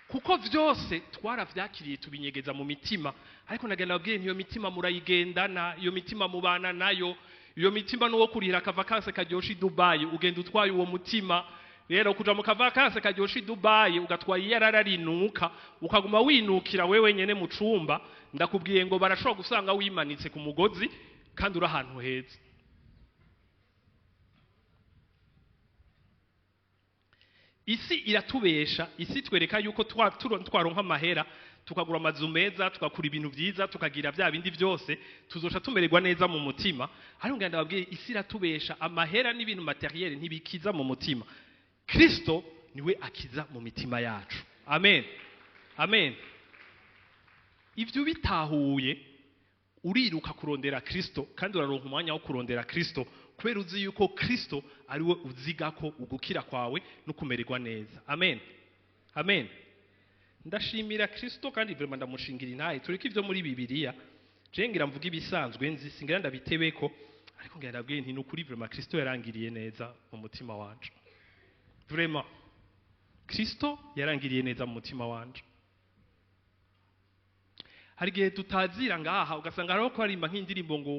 kuko vyose twaravyakiriye tubinyegeza mu mitima ariko nagenda babwiye ntiyo mitima murayigendana iyo mitima mubana nayo iyo mitima nuwo kurira akavakanse karyosha i Dubai ugenda utwaye uwo mutima rero kuja mu kavakanse karyosha i Dubai ugatwaye iyarara rinuka ukaguma winukira wewe nyene mu cumba ndakubwiye ngo barashobora gusanga wimanitse ku mugozi kandi uri ahantu heza isi iratubesha isi twereka yuko twaronka amahera tukagura amazu meza tukakura ibintu byiza tukagira bya bindi byose tuzosha tumererwa neza mu mutima ariko ngenda babwiye isi iratubesha amahera n'ibintu materiel ntibikiza mu mutima Kristo niwe akiza mu mitima yacu amen amen ivyo bitahuye uriruka kurondera Kristo kandi uraronka umwanya wo kurondera Kristo kubera uzi yuko Kristo ariwe uziga ko ugukira kwawe no kumererwa neza amen amen ndashimira Kristo kandi vraiment ndamushingira intaye turiko ivyo muri Bibiliya je ngira mvuga ibisanzwe nzi singira ndabitebeko ariko ngira ndabwiye nti nukuri vraiment Kristo yarangiriye neza mu mutima wanje vraiment Kristo yarangiriye neza mu mutima wanje hari igihe tutazira ngaha ugasanga hariho ko harimba nk'indirimbo ngo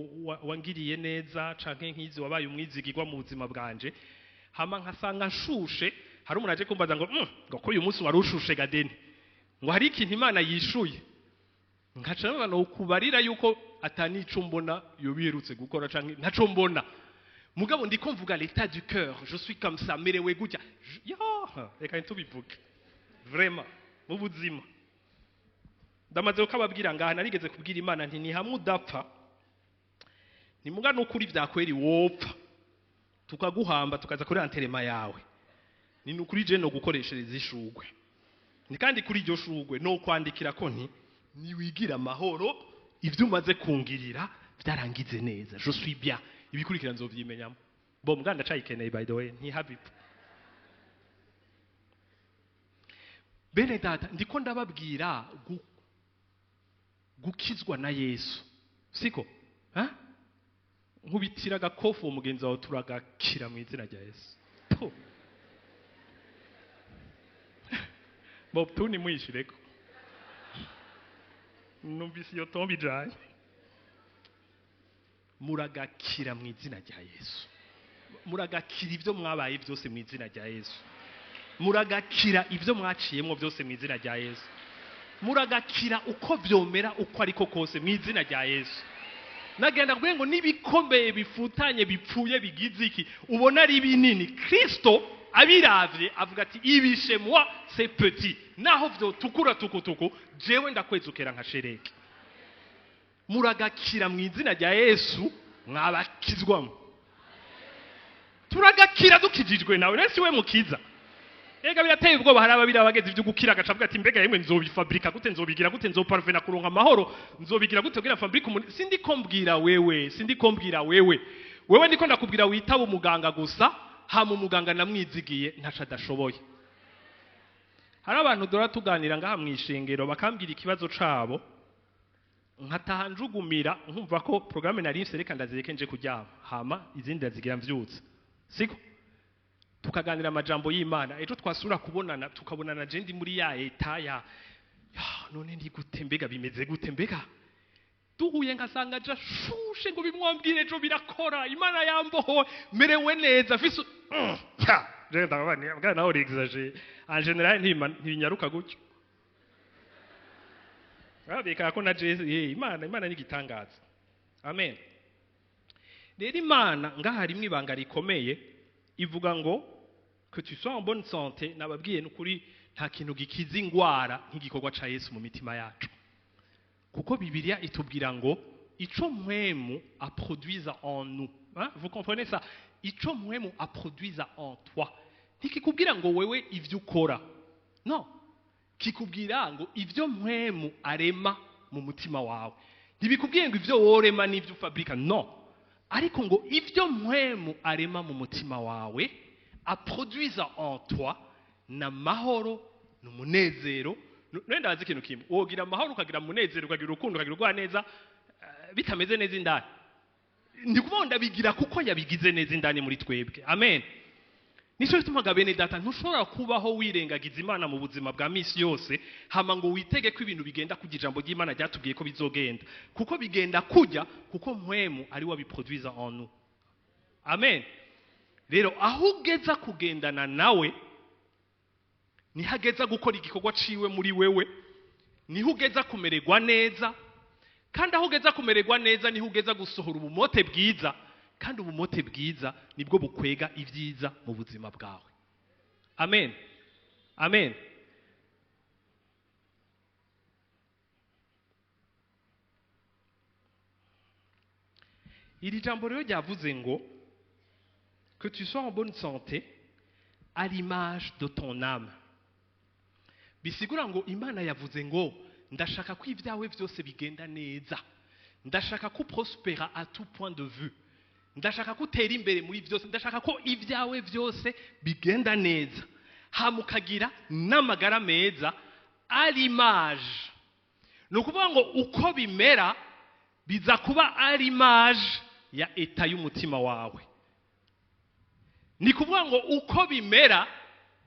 wangiriye neza canke nk'izi wabaye umwizigirwa mu buzima bwanje hama nkasanga nshushe hari umuntu aje kumbaza ngo ko uyu munsi wari ushushe gadeni ngo hari ikintu Imana yishuye nkaca nabana ukubarira yuko atanico mbona yo biherutse gukora canke ntaco mbona mugabo ndiko mvuga l'état du cœur je suis comme ça merewe gutya reka ntubivuge vraiment mu buzima ndamaze ukababwira ngaha narigeze kubwira Imana nti ni hamwe udapfa ni muga nukuri vyakweri wopfa tukaguhamba tukaza kuri anterema yawe ni nukuri je no gukoreshereza ishugwe ni kandi kuri iryo shugwe no kwandikira ko nti ni wigira amahoro ivyo umaze kungirira vyarangize neza je suis bien ibikurikira nzovyimenyamo bo muganda cayikeneye by the way nti happy bene data ndiko ndababwira gukizwa na Yesu siko nkubitira gakofu umugenzi wawe turagakira mu izina rya Yesu Bob tuni mwishireko numvise iyo tombi jaye muragakira mu izina rya Yesu muragakira ivyo mwabaye byose mu izina rya Yesu muragakira ivyo mwaciyemo byose mu izina rya Yesu muragakira uko vyomera uko ariko kose mu izina rya Yesu nagenda kuvuga ngo nibikomeye bifutanye bipfuye bigize iki ubona ari binini Kristo abiravye avuga ati ibishe moi c'est petit naho vyo tukura tukutuku jewe ndakwezukera nka shereke muragakira mu izina rya Yesu mwabakizwamo turagakira dukijijwe nawe nese we mukiza ega birateye ubwoba hari ababiri abageze ivyo gukira agacavuga ati mbega yemwe nzobifabrika gute nzobigira gute nzoparvena kuronka amahoro nzobigira gute kugira fabrique sindi kombwira wewe ndiko ndakubwira witaba umuganga gusa ha mu muganga namwizigiye ntaca adashoboye hari abantu dora tuganira ngaha mwishengero bakambwira ikibazo cabo nkataha njugumira nkumva ko programme nari nsereka ndazireke nje kuryama hama izindi ndazigira mvyutse siko tukaganira amajambo y'Imana ejo twasura kubonana tukabonana je ndi muri ya etaya none ndi gute mbega bimeze gute mbega duhuye nkasanga aja shushe ngo bimwambwire ejo birakora Imana yamboho merewe neza fiso je ndabani mbwa naho exagere en general ntibinyaruka gutyo abika ko na je Imana ni gitangaza amen rero Imana ngaha harimwo ibanga rikomeye ivuga ngo que tu sois en bonne santé nababwiye n'ukuri nta kintu gikiza ingwara nk'igikorwa ca Yesu mu mitima yacu kuko Bibiliya itubwira ngo ico mwemu a produise en nous vous comprenez ça ico mwemu a produise en toi ntikikubwira ngo wewe ivyo ukora no kikubwira ngo ivyo mwemu arema mu mutima wawe ntibikubwiye ngo ivyo worema n'ivyo ufabrika no ariko ngo ivyo mwemu arema mu mutima wawe a produise en toi na mahoro n'umunezero. None ndazi ikintu kimwe, wogira amahoro ukagira umunezero ukagira urukundo ukagira urwaneza bitameze neza indani. Ndikuvuga bigira kuko yabigize neza indani muri twebwe. Amen. Nico gitumaga bene data ntushobora kubaho wirengagiza Imana mu buzima bwa misi yose hama ngo witege ko ibintu bigenda kujya ijambo ry'Imana ryatubwiye ko bizogenda, kuko bigenda kujya kuko mpwemu ari wabiproduisa en nous. Amen. Rero aho ugeza kugendana nawe nihageza gukora igikorwa ciwe muri wewe, niho ugeza kumererwa neza, kandi aho ugeza kumererwa neza niho ugeza gusohora ubumote bwiza, kandi ubumote bwiza nibwo bukwega ibyiza mu buzima bwawe. Amen. Amen. Iri jambo rero ryavuze ngo que tu sois en bonne santé à l'image de ton âme. Bisigura ngo Imana yavuze ngo ndashaka ko ibyawe byose bigenda neza, ndashaka ko prospera à tout point de vue, ndashaka ko utera imbere muri byose, ndashaka ko ibyawe byose bigenda neza, hamukagira n'amagara meza à l'image. Ni ukuvuga ngo uko bimera biza kuba à l'image ya eta y'umutima wawe. Ni kuvuga ngo uko bimera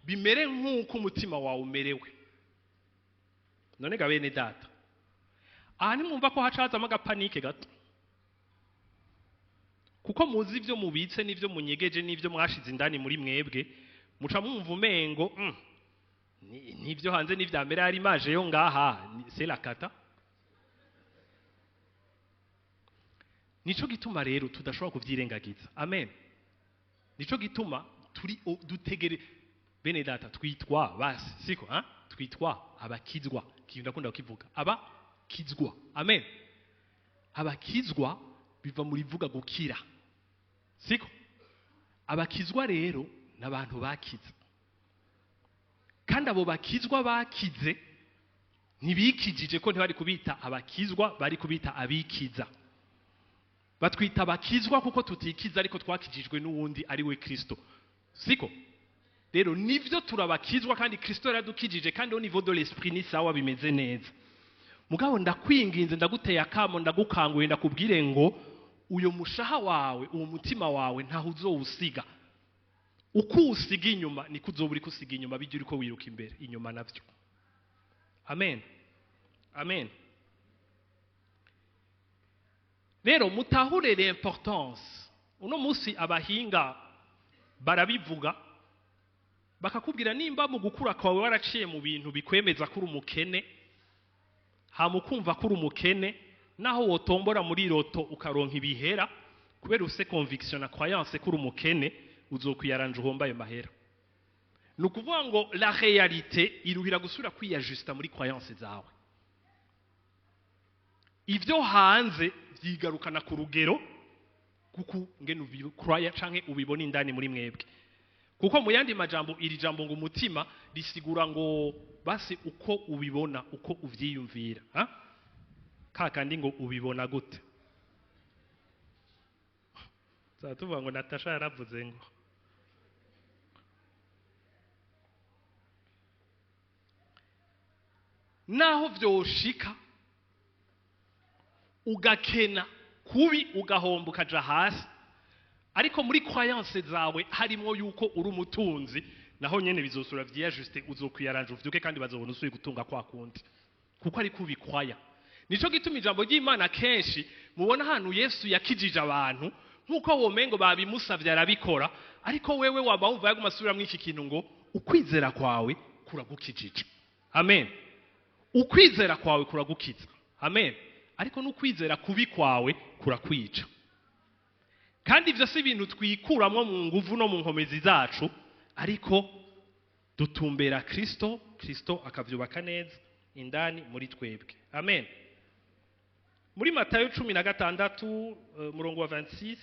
bimere nk'uko umutima wawe umerewe. None ga bene data, aha nimwumva ko hacazamo agapanike gato, kuko muzi ibyo mubitse n'ibyo munyegeje n'ibyo mwashize indani muri mwebwe, muca mwumva umengo n'ibyo hanze n'ivyamera ari image yo ngaha c'est la kata. Nico gituma rero tudashobora kuvyirengagiza. Amen. Nico gituma turi dutegere bene data twitwa basi siko twitwa abakizwa, kinda kunda kukivuga abakizwa. Amen. Abakizwa biva muri vuga gukira siko. Abakizwa rero n'abantu bakize, kandi abo bakizwa bakize ntibikijije ko ntibari kubita abakizwa, bari kubita abikiza. Batwita abakizwa kuko tutikiza ariko twakijijwe n'uwundi ari we Kristo siko. Rero nivyo turabakizwa kandi Kristo yaradukijije, kandi au niveau de l'esprit ni sawa bimeze neza. Mugabo ndakwinginze ndaguteye akamo ndagukanguye ndakubwire ngo uyo mushaha wawe uwo mutima wawe ntaho uzowusiga. Uko usiga inyuma niko uzoburi kusiga inyuma bijye uriko wiruka imbere inyuma navyo. Amen. Amen. Rero mutahure l'importance. Uno musi abahinga barabivuga bakakubwira nimba mu gukura kwawe waraciye mu bintu bikwemeza kuri umukene, hamukumva kuri umukene, naho wotombora muri roto ukaronka ibihera kubera ufise conviction na croyance kuri umukene, uzokwiyaranje uhomba ayo mahera. Nukuvuga ngo la réalité iruhira gusura kwiyajusta muri croyance zawe. Ivyo hanze vyigarukana ku rugero kuko ngene ubikroya canke ubibona indani muri mwebwe. Kuko mu yandi majambo iri jambo ngo umutima risigura ngo basi uko ubibona, uko uvyiyumvira. Kakandi ngo ubibona gute? Tuvuga ngo Natasha yaravuze ngo naho vyoshika ugakena kubi ugahomba ukaja hasi, ariko muri croyance zawe harimo yuko uri umutunzi, naho nyene bizosura vyiyajuste, uzokwiyaranje uvyuke kandi bazobona usuye gutunga kwa kundi kuko ari kubikwaya. Nico gituma ijambo ry'Imana kenshi mubona ahantu Yesu yakijije abantu nkuko womengo babimusavye arabikora, ariko wewe waba wumva yagumasubira mu iki kintu ngo ukwizera kwawe kuragukijije. Amen. Ukwizera kwawe kuragukiza. Amen. Ariko n'ukwizera kubi kwawe kurakwica. Kandi ivyo si ibintu twikuramwo mu nguvu no mu nkomezi zacu, ariko dutumbera Kristo, Kristo akavyubaka neza indani muri twebwe. Amen. Muri Matayo 16 murongo wa 26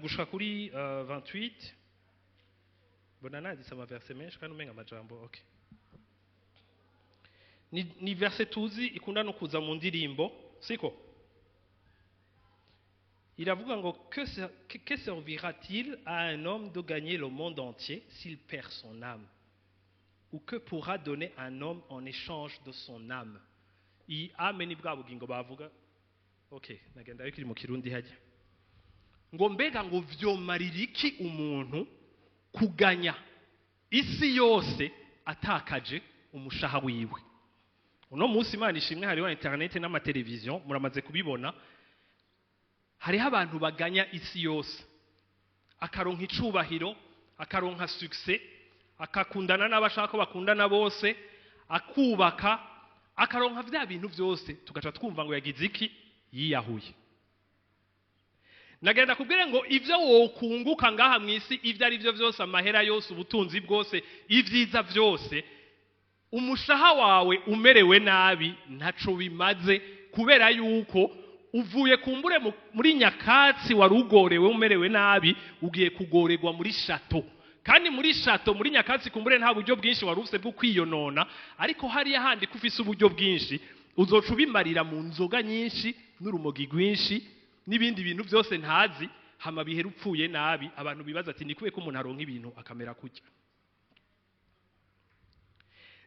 gushika kuri 28 bona nanditse ama verset menshi kandi umenga amajambo okay. Ni verset tuzi ikunda no kuza mu ndirimbo siko. iravuga ngo que servira-t-il à un homme de gagner le monde entier s'il perd son âme? Ou que pourra donner un homme en échange de son âme? Iyi ame ni bwa bugingo bavuga. Okay, nagenda bikiri mu kirundi hajya. Ngo mbega ngo vyomarira iki umuntu kuganya isi yose atakaje umushaha wiwe? Uno munsi Imana ishimwe hariho internet n'amateleviziyo muramaze kubibona. Hariho abantu baganya isi yose, akaronka icubahiro, akaronka success, akakundana n'abashaka bakundana bose, akubaka, akaronka vya bintu byose, tugaca twumva ngo yagize iki? Yiyahuye. Nagenda kubwire ngo ivyo wokunguka ngaha mwisi, ivyo ari byo byose, amahera yose, ubutunzi bwose, ivyiza byose, umushaha wawe umerewe nabi ntaco bimaze, kubera yuko uvuye kumbure muri nyakatsi warugorewe umerewe nabi, ugiye kugoregwa muri shato. Kandi muri shato, muri nyakatsi kumbure nta buryo bwinshi warufise bwo kwiyonona, ariko hari ahandi kufise uburyo bwinshi, uzoca ubimarira mu nzoga nyinshi n'urumogi rwinshi n'ibindi bintu byose ntazi, hama bihera upfuye nabi. Abantu bibaza ati ni kubera ko umuntu aronka ibintu akamera kujya.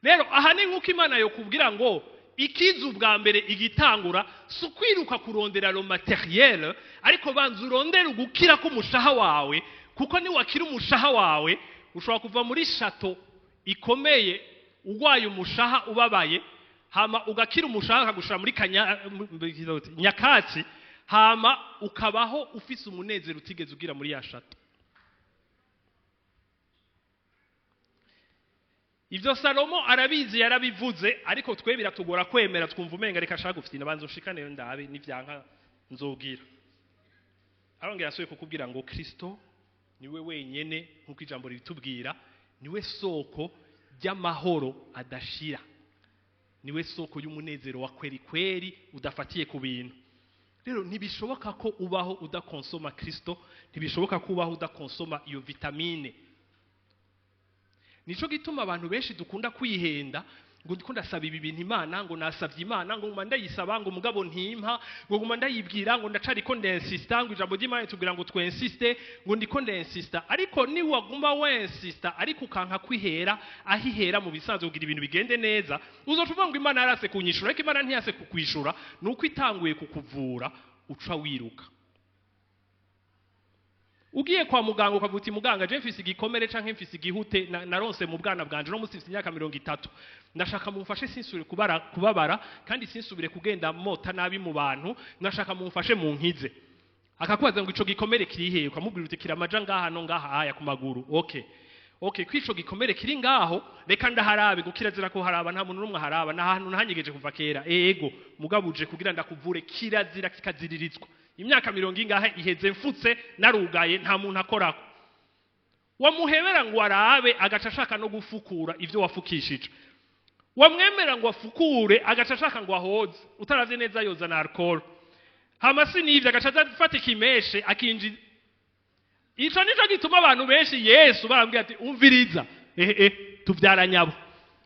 Rero aha ni nk'uko Imana yo kubwira ngo ikizu bwa mbere igitangura si ukwiruka kurondera lo materiel, ariko banza urondera ugukira k'umushaha wawe, kuko ni wakira umushaha wawe ushobora kuva muri shato ikomeye ugwaye umushaha ubabaye, hama ugakira umushaha akagushira muri nyakatsi, hama ukabaho ufise umunezero utigeze ugira muri ya shato. Ivyo Salomo arabizi yarabivuze, ariko twe biratugora kwemera, twumva umenga reka shaka gufitina banzo ushikane ndabe n'ivyanka nzogira. Arongera asuye kukubwira ngo Kristo niwe wenyene nkuko ijambo ritubwira, niwe soko ry'amahoro adashira, niwe soko y'umunezero wa kweri kweri udafatiye ku bintu. Rero ntibishoboka ko ubaho udakonsoma Kristo, ntibishoboka ko ubaho udakonsoma iyo vitamine. Nico gituma abantu benshi dukunda kwihenda ngo ndikunda saba ibi bintu Imana, ngo nasavye Imana, ngo nguma ndayisaba, ngo mugabo ntimpa, ngo nguma ndayibwira, ngo ndacari ko ndensista, ngo ijambo ry'Imana tubwira ngo twensiste, ngo ndiko ndensista. Ariko ni waguma wensista, ariko ukanka kwihera ahihera mu bisanzwe kugira ibintu bigende neza, uzocuvuga ngo Imana yarase kunyishura, ariko Imana ntiyase kukwishura, nuko itanguye kukuvura uca wiruka. Ugiye kwa muganga ukavuga uti muganga je mfise igikomere canke mfise igihute naronse mu bwana bwanje no musi mfise imyaka 30, ndashaka mumfashe sinsubire kubabara kandi sinsubire kugenda mota nabi mu bantu, ndashaka mumfashe mu nkize. Akakubaza ngo ico gikomere kiri hehe? Ukamubwira uti kiramaja ngaha no ngaha haya ku maguru. Okay, kwico gikomere kiri ngaho, reka ndaharabe gukirazira ko haraba, nta muntu numwe haraba, na hantu nahanyegeje kuva kera. Ego mugabuje kugira ndakuvure, kirazira kikaziririzwa. Imyaka 40 ingahe iheze mfutse narugaye, nta muntu akorako. Wamuhebera ngo arabe agaca ashaka no gufukura ivyo wafukishije. Wamwemera ngo afukure agaca ashaka ngo ahoze, utaravye neza yoza na alcohol. Hamasi nivyo agaca afata ikimeshe akinji. Ico nico gituma abantu benshi Yesu barambwira ati umviriza, tuvyaranyabo.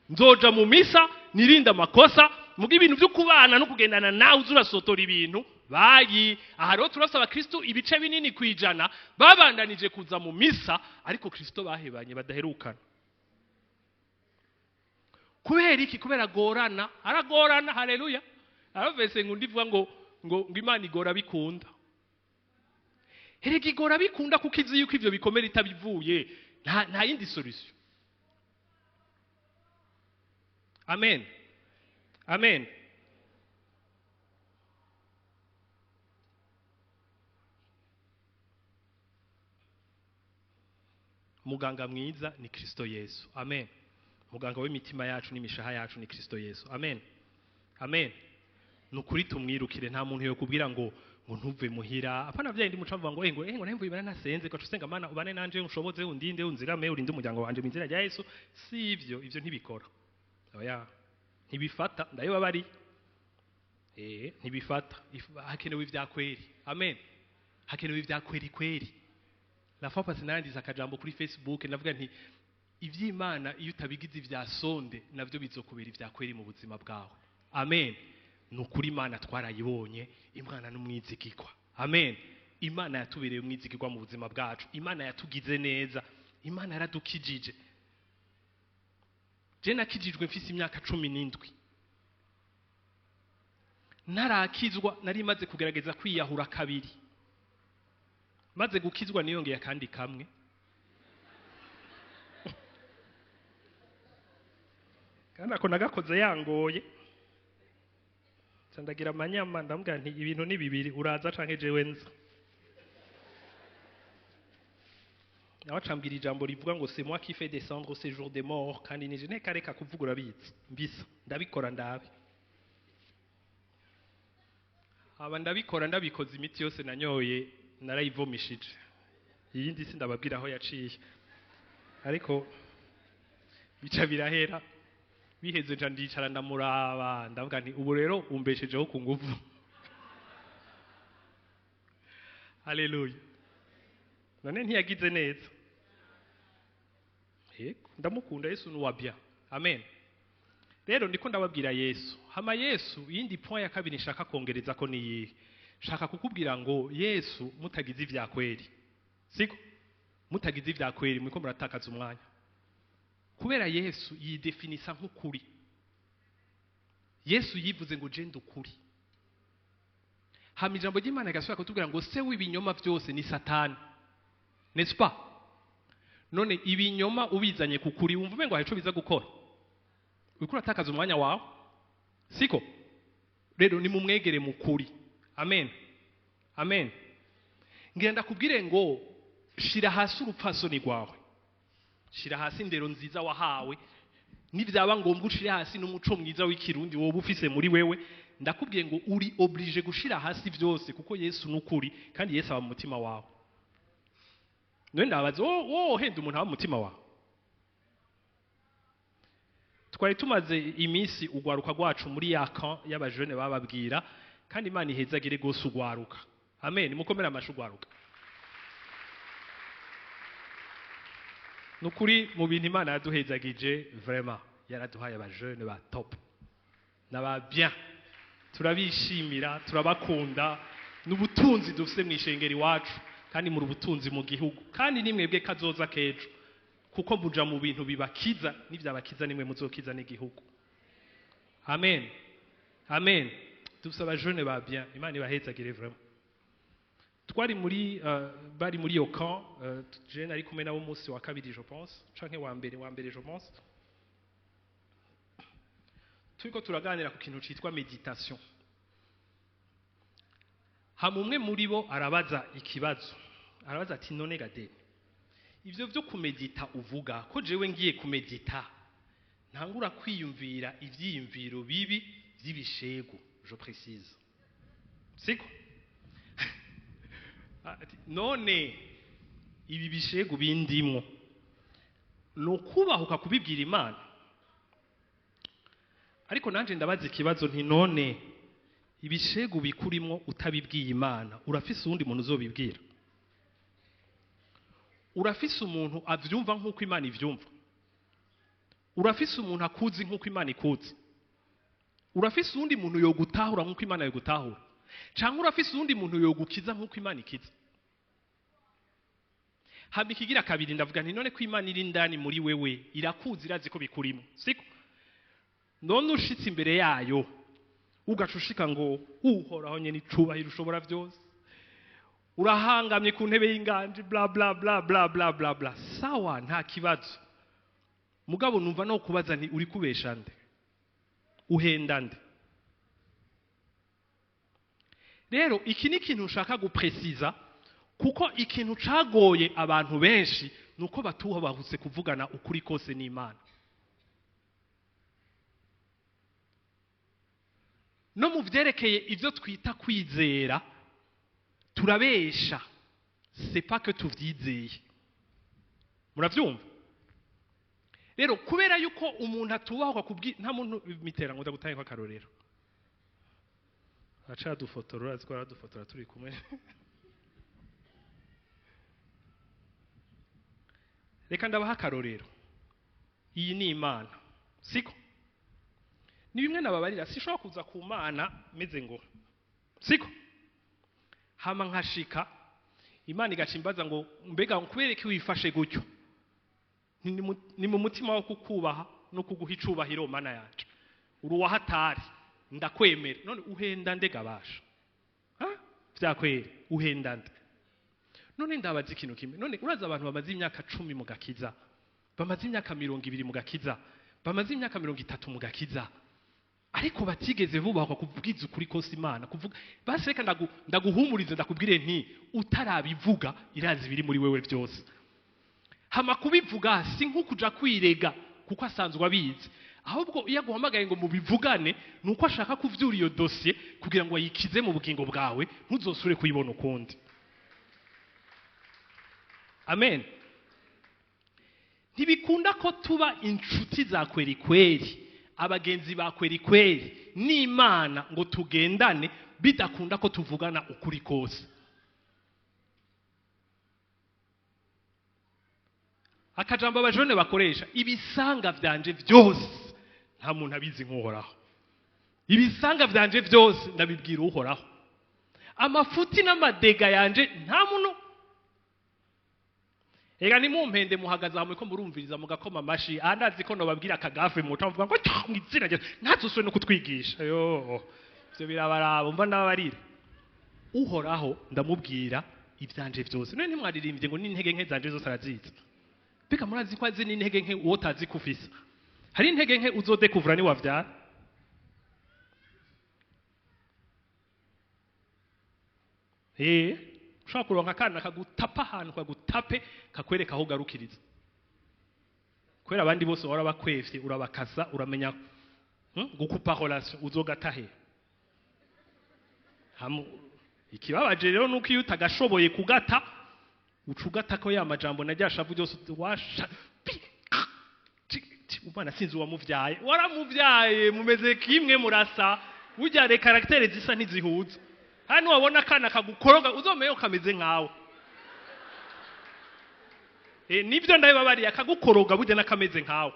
Nzoja mu misa nirinda makosa, muga ibintu byo kubana no kugendana nawe uzurasotora ibintu bayi. Aha rero turasaba Kristo ibice binini kwijana babandanije kuza mu misa, ariko Kristo bahebanye badaherukana. Kubera iki? Kubera aragorana. Haleluya. Aravese ngo ndivuga ngo Imana igora bikunda. Herega igora bikunda kuko izi yuko ivyo bikomere itabivuye, nta yindi solution. Amen. Muganga mwiza ni Kristo Yesu. Amen. Muganga w'imitima yacu n'imishaha yacu ni Kristo Yesu. Amen. Nukuri tumwirukire, nta muntu yo kubwira ngo ntuve muhira. Apana vya ndi mucavuga ngo ntemvuye bana nasenze ko tusenga Mana ubane nanje ushoboze undinde unzirame urinde umuryango wanje mu nzira ya Yesu. Si ivyo ntibikora. Oya. Ntibifata ndayo bari. Ntibifata. Hakenewe ivya kweri. Amen. Hakenewe ivya kweri. La fois passée narandiza akajambo kuri Facebook navuga nti ivy'Imana iyo utabigize ivya sonde navyo bizokubera ivya kweri mu buzima bwawe. Amen. Nukuri Imana twarayibonye, Imana n'umwizigikwa. Amen. imana yatubereye umwizigirwa mu buzima bwacu, imana yatugize neza, imana yaradukijije. Je nakijijwe mfise imyaka 17. Ntarakizwa nari maze kugerageza kwiyahura kabiri, maze gukizwa niyongeye akandi kamwe. Kandi ako nagakoze yangoye, sandagira amanyama ndambwira nti ibintu ni bibiri, uraza canke jewe nza. Nawacambira ijambo rivuga ngo c'est moi qui fait descendre au séjour des morts, kandi nije ntekareka kuvuga urabitse mbisa ndabikora ndabe. Aba ndabikora ndabikoze imiti yose nanyoye narayivomishije, iyindi sindababwira aho yaciye, ariko bica birahera. Biheze nja ndicara ndamuraba ndavuga nti ubu rero umbeshejeho ku nguvu. Haleluya. None ntiyagize neza. Yego ndamukunda, Yesu ni wabya. Amen. Rero ndiko ndababwira Yesu. Hama Yesu yindi point ya kabiri nshaka kongereza ko ni shaka kukubwira ngo Yesu mutagize ivya kweli. Siko? Mutagize ivya kweli mwiko muratakaza umwanya. Kubera Yesu yidefinisa nk'ukuri. Yesu yivuze ngo je ndukuri. Hama ijambo ry'Imana gasubira kutubwira ngo se w'ibinyoma byose ni Satani. N'est-ce pas? None ibinyoma ubizanye kukuri wumva umengo hari ico biza gukora. Uriko uratakaza umwanya wawe. Siko? Rero ni mumwegere mukuri. Amen. Amen. Ngenda kubwire ngo shira hasi urupfasoni rwawe. Shira hasi indero nziza wahawe, nivyaba ngombwa ushire hasi n'umuco mwiza w'ikirundi wowe ufise muri wewe. Ndakubwiye ngo uri oblige gushira hasi vyose kuko Yesu nukuri, kandi Yesu aba mu mutima wawe. None ndabaza henda umuntu aba mu mutima wawe. Twari tumaze iminsi ugwaruka rwacu muri yakan y'abajene bababwira, kandi Imana ihezagire gose ugwaruka. Amen. Mukomera amashu ugwaruka. Nukuri mu bintu Imana yaduhezagije vraiment, yaraduhaye abajene ba top naba bien, turabishimira, turabakunda, n'ubutunzi dufise mwishengeri wacu, kandi muri ubutunzi mu gihugu, kandi nimwebwe kazoza kejo, kuko muja mu bintu bibakiza, n'ivyabakiza nimwe muzokiza n'igihugu. Amen. Amen. Dufise abajene ba bien, Imana ibahezagire vraiment. Twari muri bari muri yo camp, je nari kumwe nabo umunsi wa kabiri je pense, canke wa mbere je pense. Turiko turaganira ku kintu citwa meditation. Hamumwe muri bo arabaza ikibazo. Arabaza ati none gade, ivyo byo kumedita uvuga ko jewe ngiye kumedita ntangura kwiyumvira ivyiyumviro bibi vy'ibishego, je précise. Siko? None ibi bishego bindimwo no kubahuka kubibwira Imana. Ariko nanje ndabaza ikibazo nti none ibishego bikurimwo utabibwiye Imana, urafise undi muntu uzobibwira? Urafise umuntu avyumva nk'uko Imana ivyumva? Urafise umuntu akuzi nk'uko Imana ikuzi? Urafise undi muntu yogutahura nk'uko Imana yogutahura? Canke urafise undi muntu yogukiza nk'uko Imana ikiza? Hama ikigira kabiri ndavuga nti none ko Imana iri ndani muri wewe, irakuzi, irazi ko bikurimo. Siko? None ushitse imbere yayo ugacushika ngo uhoraho nyene icubahiro ushobora byose, urahangamye ku ntebe y'inganje bla bla bla bla bla bla bla, sawa nta kibazo. Mugabo numva no kubaza nti uri kubesha nde? Uhenda nde? Rero iki ni kintu ushaka gupresiza, kuko ikintu cagoye abantu benshi nuko batuha bahutse kuvugana ukuri kose n'Imana. No mu vyerekeye ivyo twita kwizera turabesha, c'est pas que tuvyizeye. Muravyumva? Rero kubera yuko umuntu atubahwa kubwi nta muntu mitera ngo ndagutaye kwa karorero. Acha dufotora, azikora dufotora turi kumwe. Reka ndabaha karorero. Iyi ni Imana. Siko? Ni bimwe nababarira, sishobora kuza ku Mana meze ngo. Siko? Hama nkashika imana igacimbaza ngo mbega kubereke wifashe gutyo ni mu mutima wo kukubaha no kuguha icubahiro mana yacu uruwahatari ndakwemera none uhenda ndega basha vyakwere uhenda nde none ndabaza ikintu kimwe none uraza abantu bamaze imyaka 10 mu gakiza bamaze imyaka 20 mu gakiza bamaze imyaka 30 mu gakiza ariko batigeze bubahwa kuvugiza ukuri kose imana kuvuga baseka ndaguhumurize ndakubwire nti utarabivuga irazi biri muri wewe byose hama kubivuga si nkukuja kwirega kuko asanzwe abizi ahubwo iyo aguhamagaye ngo mubivugane nuko ashaka kuvyura iyo dossier kugira ngo ayikize mu bugingo bwawe ntuzosure kuyibona ukundi amen ntibikunda ko tuba inshuti za kweri kweri abagenzi ba kweri kweri n'Imana ngo tugendane bidakunda ko tuvugana ukuri kose akajambo abajone bakoresha ibisanga vyanje byose nta muntu abizi nk'uhoraho ibisanga vyanje byose ndabibwira uhoraho amafuti n'amadega yanje nta muntu ega ni mumpende muhagaza hamwe ko murumviriza mugakoma amashi andazi ko no babwira akagafe mu tavuga ngo ngitsira ntazoswe no kutwigisha yo byo birabaraba umva ndabarira uhoraho ndamubwira ivyanje byose none ntimwaririmbye ngo n'intege nke zanje zose araziza bika murazi ko azi n'intege nke uwo tazi kufisa hari intege nke uzodekuvura ni wavyara ushaka kuronka akana kagutapa ahantu kagutape kakwereka aho ugarukiriza kubera abandi bose wara bakwefye urabakaza uramenya gukupa relation uzogatahe ikibabaje rero nuko iyo utagashoboye kugata ucugata ko ya majambo najyashavu byose washa umwana sinzi wamuvyaye waramuvyaye mumeze kimwe murasa ujya re karaktere zisa ntizihuza hano wabona kana kagukoroga uzomeye ukameze nkawe nibyo ndabibabariye akagukoroga bujye nakameze nkawe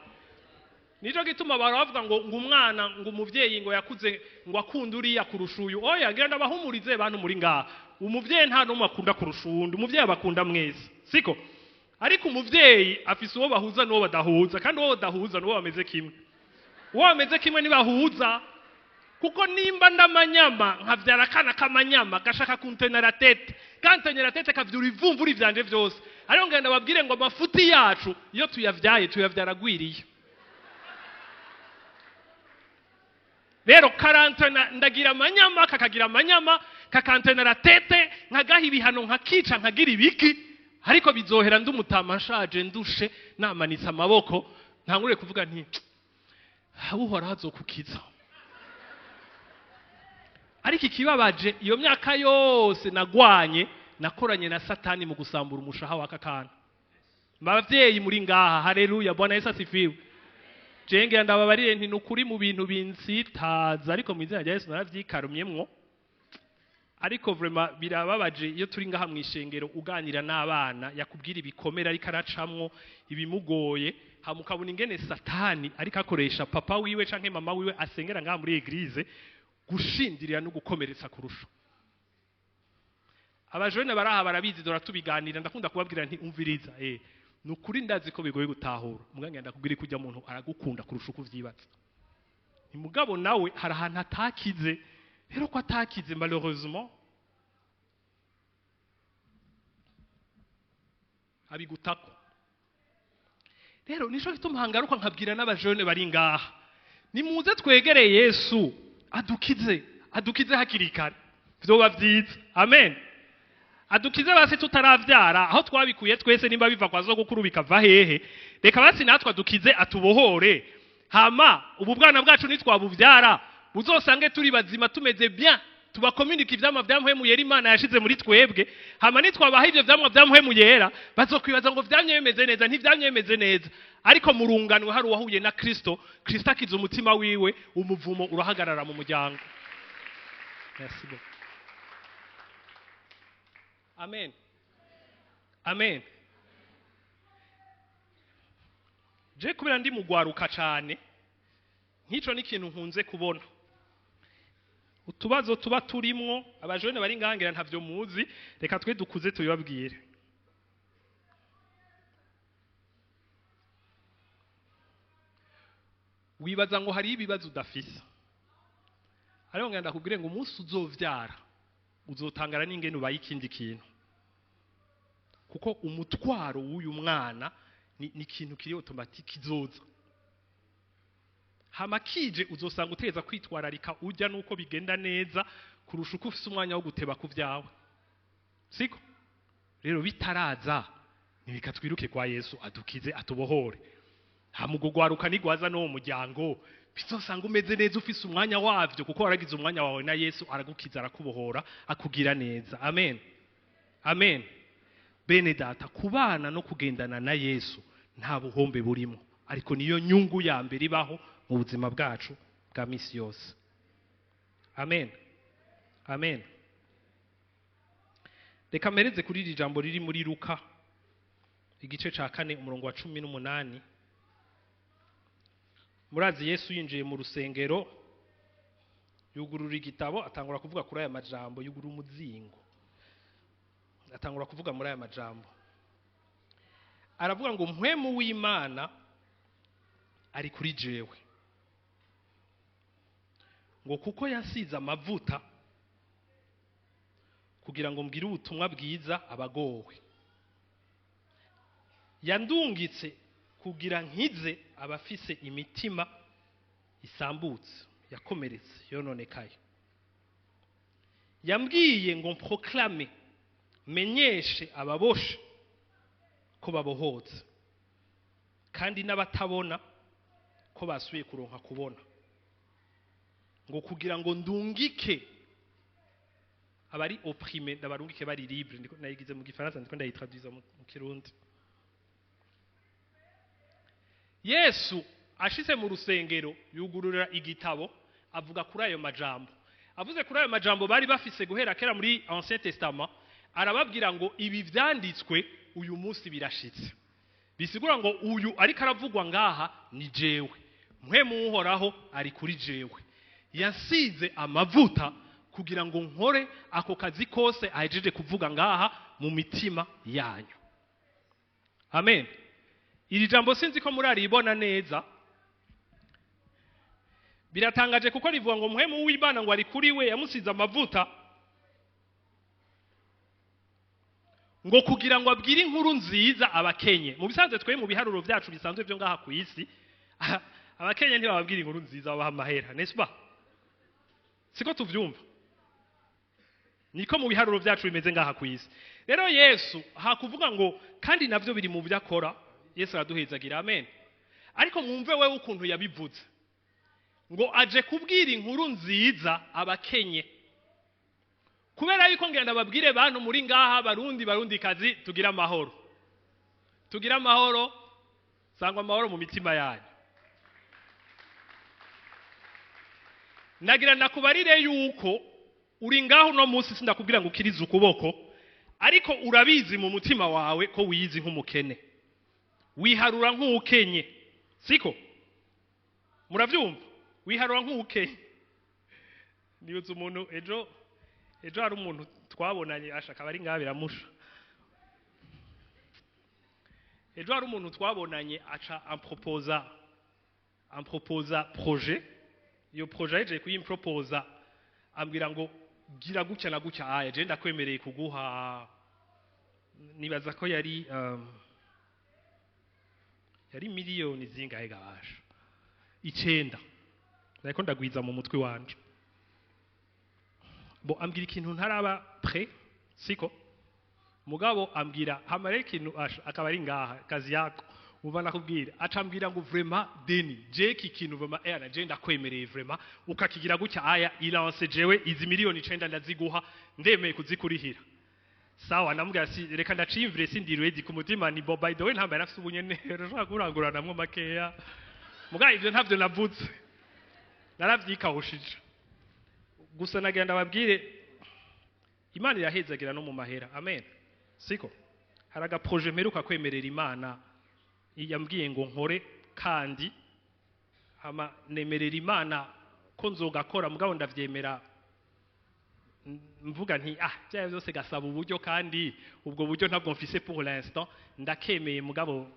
nico gituma baravuga ngo umwana ngo umuvyeyi ngo yakuze ngo akunda uriya kurushuyu oya genda bahumurize bantu muri ngaha umuvyeyi nta no makunda kurushundi umuvyeyi abakunda mwese siko ariko umuvyeyi afise uwo bahuza n'uwo badahuza kandi uwo badahuza n'uwo bameze kimwe uwo bameze kimwe nibahuza kuko nimba ndamanyama nkavyara kana kamanyama gashaka kuntenera tete kantenera tete kavyura ivumvuri vyanje vyose ariyo ngenda babwire ngo amafuti yacu iyo tuyavyara gwiriye rero karantena ndagira amanyama kakagira amanyama kakantenera tete nkagaha ibihano nkakica nkagira ibiki ariko bizohera ndumutama nshaje ndushe namanitse amaboko ntangure kuvuga nti uhora hazokukiza ariko ikibabaje iyo myaka yose nagwanye nakoranye na satani mu gusambura umushaha wa kakana bavyeyi muri ngaha haleluya bwana Yesu asifiwe jenge ndababarire nti nukuri mu bintu binsitaza ariko mu izina rya Yesu naravyikarumyemwo ariko vraiment birababaje iyo turi ngaha mu ishengero uganira n'abana yakubwira ibikomera ariko aracamwo ibimugoye hamukabona ingene satani ariko akoresha papa wiwe canke mama wiwe asengera ngaha muri eglise gushindirira no gukomeretsa kurusha abajone baraha barabizi dora tubiganira ndakunda kubabwira nti umviriza nukuri ndazi ko bigoye gutahura muganga ndakubwira kujya umuntu aragukunda kurusha uko vyibatse ni mugabo nawe hari ahantu atakize rero ko atakize malheureusement abigutako rero nico gituma hangaruka nkabwira n'abajone bari ngaha nimuze twegereye Yesu adukize hakiri kare vyoba vyiza amen adukize base tutaravyara aho twabikuye twese nimba biva kwa zo gukuru bikava hehe reka basi natwe adukize atubohore hama ubu bwana bwacu nitwabuvyara buzosange turi bazima tumeze bien tuba communique ivyama vyamuhemu yera Imana yashize muri twebwe hama nitwabaha ivyo vyamwa vyamuhemu yera bazokwibaza ngo vyamye bimeze neza ntivyamye bimeze neza ariko murunganwe hari uwahuye na Kristo akiza umutima wiwe umuvumo urahagarara mu muryango merci beaucoup amen amen je kubera ndi mugwaruka cyane nkico n'ikintu nkunze kubona utubazo tuba turimwo abajone bari ngangira ntavyo muzi, reka twe dukuze tubibabwire. Wibaza ngo hari ibibazo udafisa, ariko ngenda kubwire ngo umunsi uzovyara uzotangara n'ingene ubaye ikindi kintu, kuko umutwaro w'uyu mwana ni ikintu kiri automatique kizoza. Hama kije uzosanga uteza kwitwararika ujya nuko bigenda neza kurusha uko ufise umwanya wo guteba ku vyawe, siko? Rero bitaraza nibikatwiruke kwa Yesu adukize atubohore. Hamugugwaruka nigwaza no mu muryango bizosanga umeze neza ufise umwanya wavyo, kuko waragize umwanya wawe na Yesu aragukiza arakubohora akugira neza. Amen, amen. Bene data, kubana no kugendana na Yesu nta buhombe burimo, ariko niyo nyungu ya mbere ibaho mu buzima bwacu bwa misi yose. Amen, amen. Reka mpereze kuri iri jambo riri muri Luka igice ca 4 umurongo wa 18. Murazi Yesu yinjiye mu rusengero, yugurura igitabo, atangura kuvuga kuri aya majambo, yugurura umuzingo, atangura kuvuga muri aya majambo. Aravuga ngo mpwemu w'Imana ari kuri jewe, ngo kuko yasize amavuta kugira ngo mbwire ubutumwa bwiza abagowe, yandungitse kugira nkize abafise imitima isambutse yakomeretse yononekaye, yambwiye ngo mproklame menyeshe ababoshe ko babohotse, kandi n'abatabona ko basubiye kuronka kubona, ngo kugira ngo ndungike abari opprimé ndabarungike bari libre. Ndiko nayigize mu gifaransa, ndiko ndayitraduiza mu kirundi. Yesu ashitse mu rusengero yugurura igitabo, avuga kuri ayo majambo. Avuze kuri ayo majambo bari bafise guhera kera muri Ancien Testament, arababwira ngo ibi vyanditswe uyu munsi birashitse. Bisigura ngo uyu ariko aravugwa ngaha ni jewe, mpwemu uhoraho ari kuri jewe, yasize amavuta kugira ngo nkore ako kazi kose ahejeje kuvuga ngaha mu mitima yanyu. Amen. Iri jambo sinzi ko muraribona neza, biratangaje kuko rivuga ngo mpwemu w'Imana ngo ari kuri we, yamusize amavuta ngo kugira ngo abwire inkuru nziza abakenye. Mu bisanzwe twe mu biharuro byacu bisanzwe byo ngaha ku isi, abakenye ntibababwira inkuru nziza babaha amahera, n'est-ce pas? Siko tuvyumva, niko mu biharuro byacu bimeze ngaha ku isi. Rero Yesu hakuvuga ngo kandi navyo biri mu byakora, Yesu araduhezagira. Amen. Ariko mwumve wewe ukuntu yabivuze, ngo aje kubwira inkuru nziza abakenye, kubera yuko ngenda babwire bantu muri ngaha barundi kazi tugira amahoro, tugira amahoro, sangwa amahoro mu mitima yanyu. Nagira nakubarire yuko uri ngaho no munsi sindakubwira ngo ukirize ukuboko, ariko urabizi mu mutima wawe ko wiyizi nk'umukene, wiharura nk'ukenye, siko? Muravyumva? Wiharura nk'ukenye. Nibuze umuntu ejo hari umuntu twabonanye ashaka bari ngaha biramusha. Ejo hari umuntu twabonanye aca amproposa projet. Iyo projet je kuyimproposa ambwira ngo gira gutya na gutya, aya je ndakwemereye kuguha, nibaza ko yari miliyoni zingahe gabasha 9, ariko ndagwiza mu mutwe wanje. Bo ambwira ikintu ntaraba prêt, siko? Mugabo ambwira hamare ikintu akaba ari ngaha kazi yako uva nakubwira, acambwira ngo vraiment deni je kikintu vraiment era je ndakwemereye vraiment ukakigira gutya, aya ilance jewe izi miliyoni 9 ndaziguha, ndemeye kuzikurihira. Sawa, namubwira si reka ndacimvire sindiriwe di kumutima ni bo, by the way ntamba nafise ubunyenero ushaka kurangurana mwo makeya, mugaye ivyo ntavyo navutse naravyikawushije. Gusa nagenda babwire Imana irahezagira no mu mahera. Amen, siko? Haraga projet meruka kwemerera Imana, yambwiye ngo nkore, kandi hama nemerera Imana ko nzogakora, mugabo ndavyemera mvuga nti bya byose gasaba uburyo kandi ubwo buryo ntabwo mfise pour l'instant ndakemeye mugabo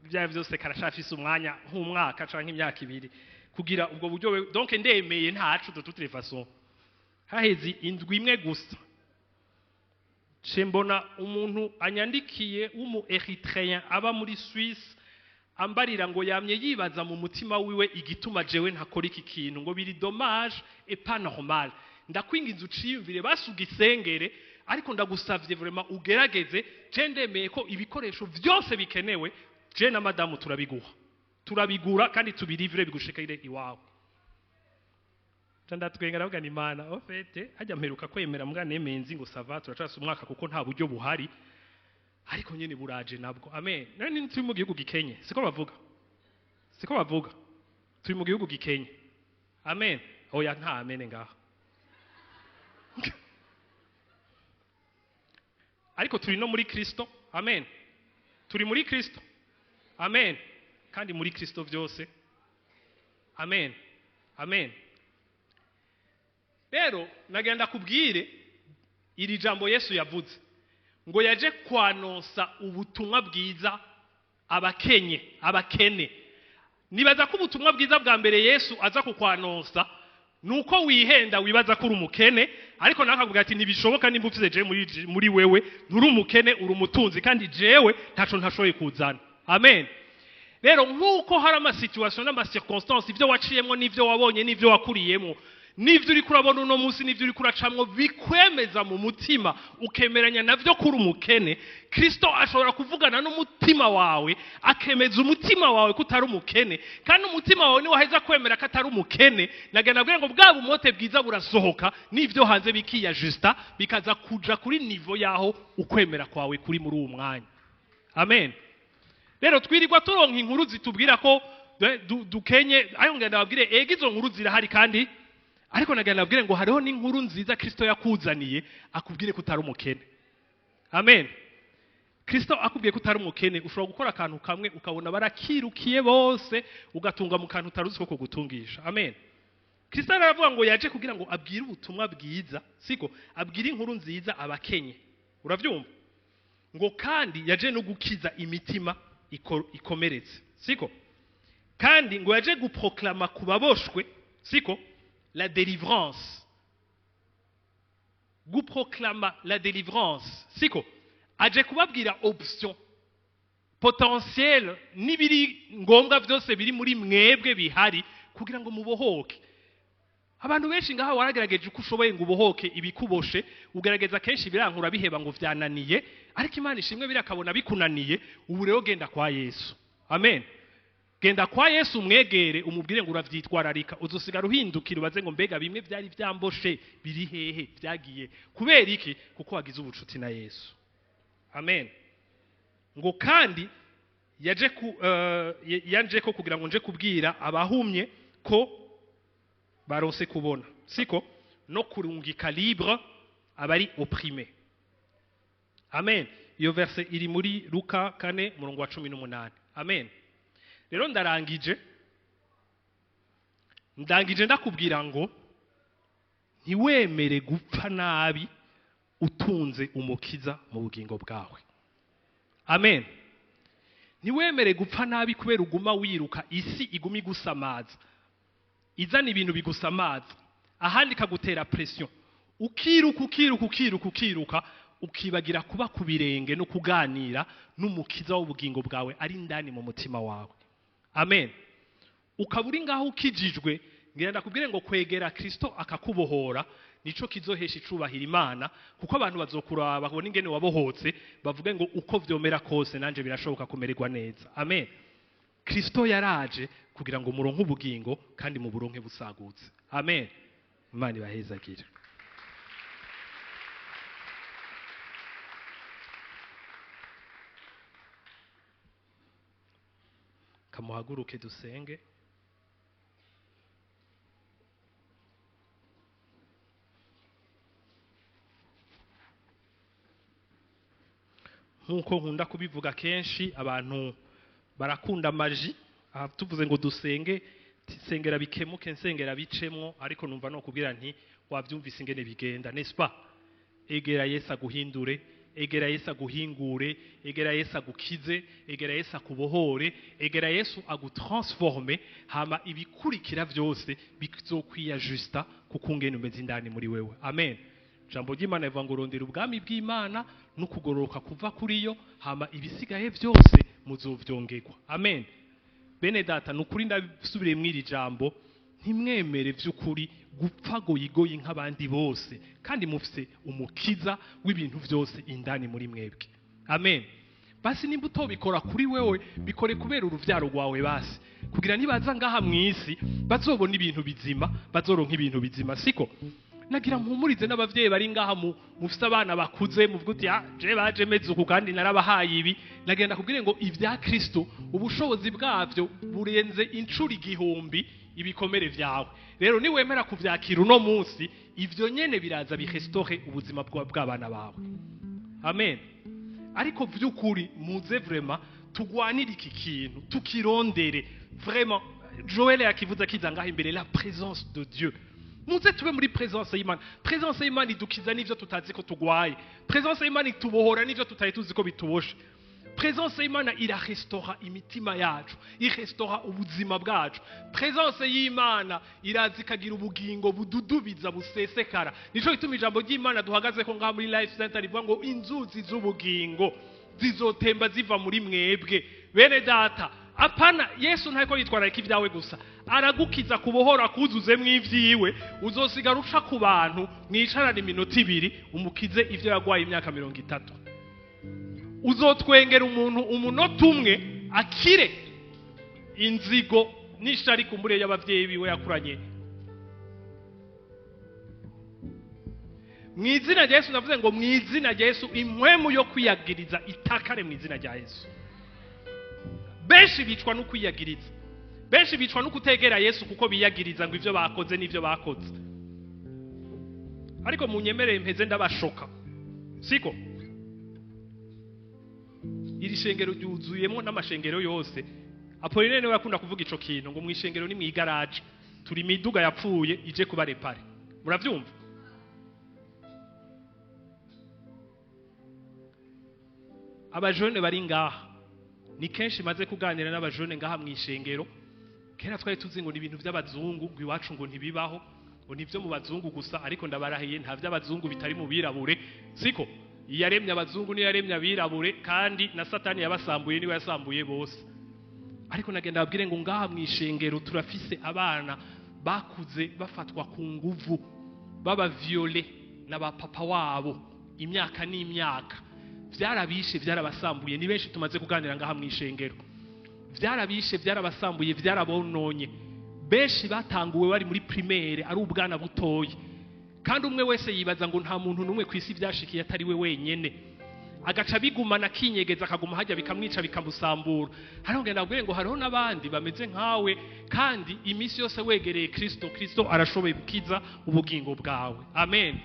bya byose karashafise umwanya nk'umwaka canke imyaka ibiri kugira ubwo buryo donc ndemeye ntacu de toute façon hahezi indwi imwe gusa mbona umuntu anyandikiye w'umu Eritrean aba muri Suisse ambarira ngo yamye yibaza mu mutima wiwe igituma jewe ntakora iki kintu ngo biri dommage et pas normal ndakwinginze uciyumvire basuga isengere ariko ndagusavye vraiment ugerageze je ndemeye ko ibikoresho byose bikenewe je na madamu turabigura kandi tubirivire bigushikire iwawe ndatwenga ndavuga ni Mana en fait hajya mperuka kwemera mbwa nemenzi ngo sava turacasa umwaka kuko nta buryo buhari ariko nyene buraje nabwo amen nani turi mu gihugu gikenye siko bavuga turi mu gihugu gikenye amen oya nta amen ngaha ariko turi no muri Kristo amen turi muri Kristo amen kandi muri Kristo byose amen amen rero nagenda kubwire iri jambo Yesu yavuze ngo yaje kwanonsa ubutumwa bwiza abakene nibaza ko ubutumwa bwiza bwa mbere Yesu aza kukwanonsa nuko wihenda wibaza ko uri umukene ariko nakavuga ati nibishoboka nimba ufite je muri wewe nturi umukene uri umutunzi kandi jewe ntaco ntashoye kuzana amen rero nkuko hari ama situation n'ama circonstances ivyo waciyemo n'ivyo wabonye n'ivyo wakuriyemo n'ivyo uri kurabona uno munsi n'ivyo uri kuracamwo bikwemeza mu mutima ukemeranya navyo kuri umukene Kristo ashobora kuvugana n'umutima wawe akemeza umutima wawe kutari umukene kandi umutima wawe ni waheza kwemera ko atari umukene nagenda bwira ngo bwabo umote bwiza burasohoka n'ivyo hanze bikiya justa bikaza kuja kuri niveau yaho ukwemera kwawe kuri muri uwo mwanya amen rero twirirwa turonka inkuru zitubwira ko dukenye ayo ngenda babwire izo nkuru zirahari kandi ariko nagenda babwire ngo hariho n'inkuru nziza Kristo yakuzaniye akubwire ko utari umukene amen Kristo akubwiye ko utari umukene ushobora gukora akantu kamwe ukabona barakirukiye bose ugatunga mu kantu utaruzi ko kugutungisha amen Kristo aravuga ngo yaje kugira ngo abwire ubutumwa bwiza siko abwire inkuru nziza abakenye uravyumva ngo kandi yaje no gukiza imitima ikomeretse siko kandi ngo yaje guproklama kubaboshwe siko la délivrance guproklama la délivrance siko aje kubabwira option potentiel nibiri ngombwa byose biri muri mwebwe bihari kugira ngo mubohoke abantu benshi ngaho waragerageje uko ushoboye ngo ubohoke ibikuboshe ugerageza kenshi birankura biheba ngo vyananiye ariko Imana ishimwe birakabona bikunaniye ubu rero genda kwa Yesu amen genda kwa Yesu umwegere umubwire ngo uravyitwararika uzosigara uhindukira ubaze ngo mbega bimwe byari byamboshe biri hehe byagiye kubera iki kuko wagize ubucuti na Yesu amen ngo kandi yaje ko kugira ngo nje kubwira abahumye ko barose kubona siko no kurungika libre abari opprimé amen iyo verse iri muri Luka 4:18 amen rero ndangije ndakubwira ngo ntiwemere gupfa nabi utunze umukiza mu bugingo bwawe amen ntiwemere gupfa nabi kubera uguma wiruka isi iguma igusamaza izana ibintu bigusamaza ahandi kagutera pression ukiruka ukibagira kuba ku birenge no kuganira n'umukiza w'ubugingo bwawe ari ndani mu mutima wawe amen ukaburi ngaho ukijijwe ngira ndakubwire ngo kwegera Kristo akakubohora nico kizohesha icubahira Imana kuko abantu bazokuraba babona ingene wabohotse bavuge ngo uko vyomera kose nanje birashoboka kumererwa neza amen Kristo yaraje kugira ngo muronke ubugingo kandi mu buronke busagutse amen Imana ibahezagire kamuhaguruke dusenge nkuko nkunda kubivuga kenshi abantu barakunda amaji tuvuze ngo dusenge sengera bikemuke nsengera bicemwo ariko numva no kubwira nti wavyumvise ingene bigenda n'est-ce pas? Egera Yesu aguhindure, egera Yesu aguhingure, egera Yesu agukize, egera Yesu akubohore, egera Yesu agutransforme, hama ibikurikira vyose bizokwiyajusta kuko ungene umeze indani muri wewe. Amen. Jambo ry'Imana rivuga ngo rondera ubwami bw'Imana no kugororoka kuva kuri yo, hama ibisigaye vyose muzovyongerwa. Amen. Bene data nukuri ndabisubire mwiri jambo, ntimwemere vy'ukuri gupfa goyigoyi nk'abandi bose, kandi mufise umukiza w'ibintu vyose indani muri mwebwe. Amen. Basi nimba utobikora kuri wewe, bikore kubera uruvyaro rwawe basi, kugira nibaza ngaha mw'isi bazobona ibintu bizima, bazoronka ibintu bizima. Siko nagira mpumurize n'abavyeyi bari ngaha mufise abana bakuze, muvuga uti je baje meze uku kandi narabahaye ibi. Nagenda kubwire ngo ivya Kristo ubushobozi bwavyo burenze incuri igihumbi ibikomere vyawe. Rero niwemera kuvyakira uno munsi, ivyo nyene biraza birestore ubuzima bw'abana bawe. Amen. Ariko vy'ukuri muze vraiment tugwanira iki kintu, tukirondere vraiment. Joel yakivuze kizangaho imbere la présence de Dieu. Muze tube muri présence y'Imana. Présence y'Imana idukiza n'ivyo tutazi ko tugwaye. Présence y'Imana itubohora n'ivyo tutari tuzi ko bituboshe. Présence y'Imana irarestora imitima yacu, irestora ubuzima bwacu. Présence y'Imana irazi kagira ubugingo bududubiza busesekara. Nico gituma ijambo ry'Imana duhagaze ko ngaha muri Life Center rivuga ngo inzuzi z'ubugingo zizotemba ziva muri mwebwe. Bene data, apana Yesu ntako yitwararika ibyawe gusa, aragukiza kubohora kuzuzemwo ivyiwe. Uzosigara uca ku bantu mwicarana iminota 2 umukize ivyo yagwaye imyaka 30. Uzotwengera umuntu umunota umwe akire inzigo n'ishari kumbure y'abavyeyi biwe yakuranye. Mwizina rya Yesu navuze ngo mwizina rya Yesu impwemu yo kwiyagiriza itakare mwizina rya Yesu. Benshi bicwa no kwiyagiriza, benshi bicwa no kutegera Yesu kuko biyagiriza ngo ivyo bakoze n'ivyo bakoze. Ariko munyemerere mpeze ndabashoka, siko iri shengero ryuzuyemo n'amashengero yose. Apoline niwe yakunda kuvuga ico kintu ngo mwishengero ni mwigaraje, turi miduga yapfuye ije kuba repare. Muravyumva? Abajone bari ngaha, ni kenshi maze kuganira n'abajone ngaha mwishengero. Kera twari tuzi ngo ni ibintu by'abazungu, ngo iwacu ngo ntibibaho, ngo nivyo mu bazungu gusa. Ariko ndabarahiye nta by'abazungu bitari mu birabure, siko? Yaremye abazungu ni yaremye abirabure, kandi na Satani yabasambuye niwe yasambuye bose. Ariko nagenda babwire ngo ngaha mwishengero turafise abana bakuze bafatwa ku nguvu, baba viole na ba papa wabo imyaka n'imyaka. Vyarabishe vyarabasambuye, ni benshi tumaze kuganira ngaha mwishengero. Vyarabishe vyarabasambuye, vyarabononye. Benshi batanguwe bari muri primaire ari ubwana butoyi, kandi umwe wese yibaza ngo nta muntu numwe kwisi byashikiye atari we wenyene. Agaca bigumana kinyegeza akaguma hajya bikamwica bikamusambura. Hariho ngenda bwire ngo hariho nabandi bameze nkawe, kandi imisi yose wegereye Kristo, Kristo arashoboye gukiza ubugingo bwawe. Amen.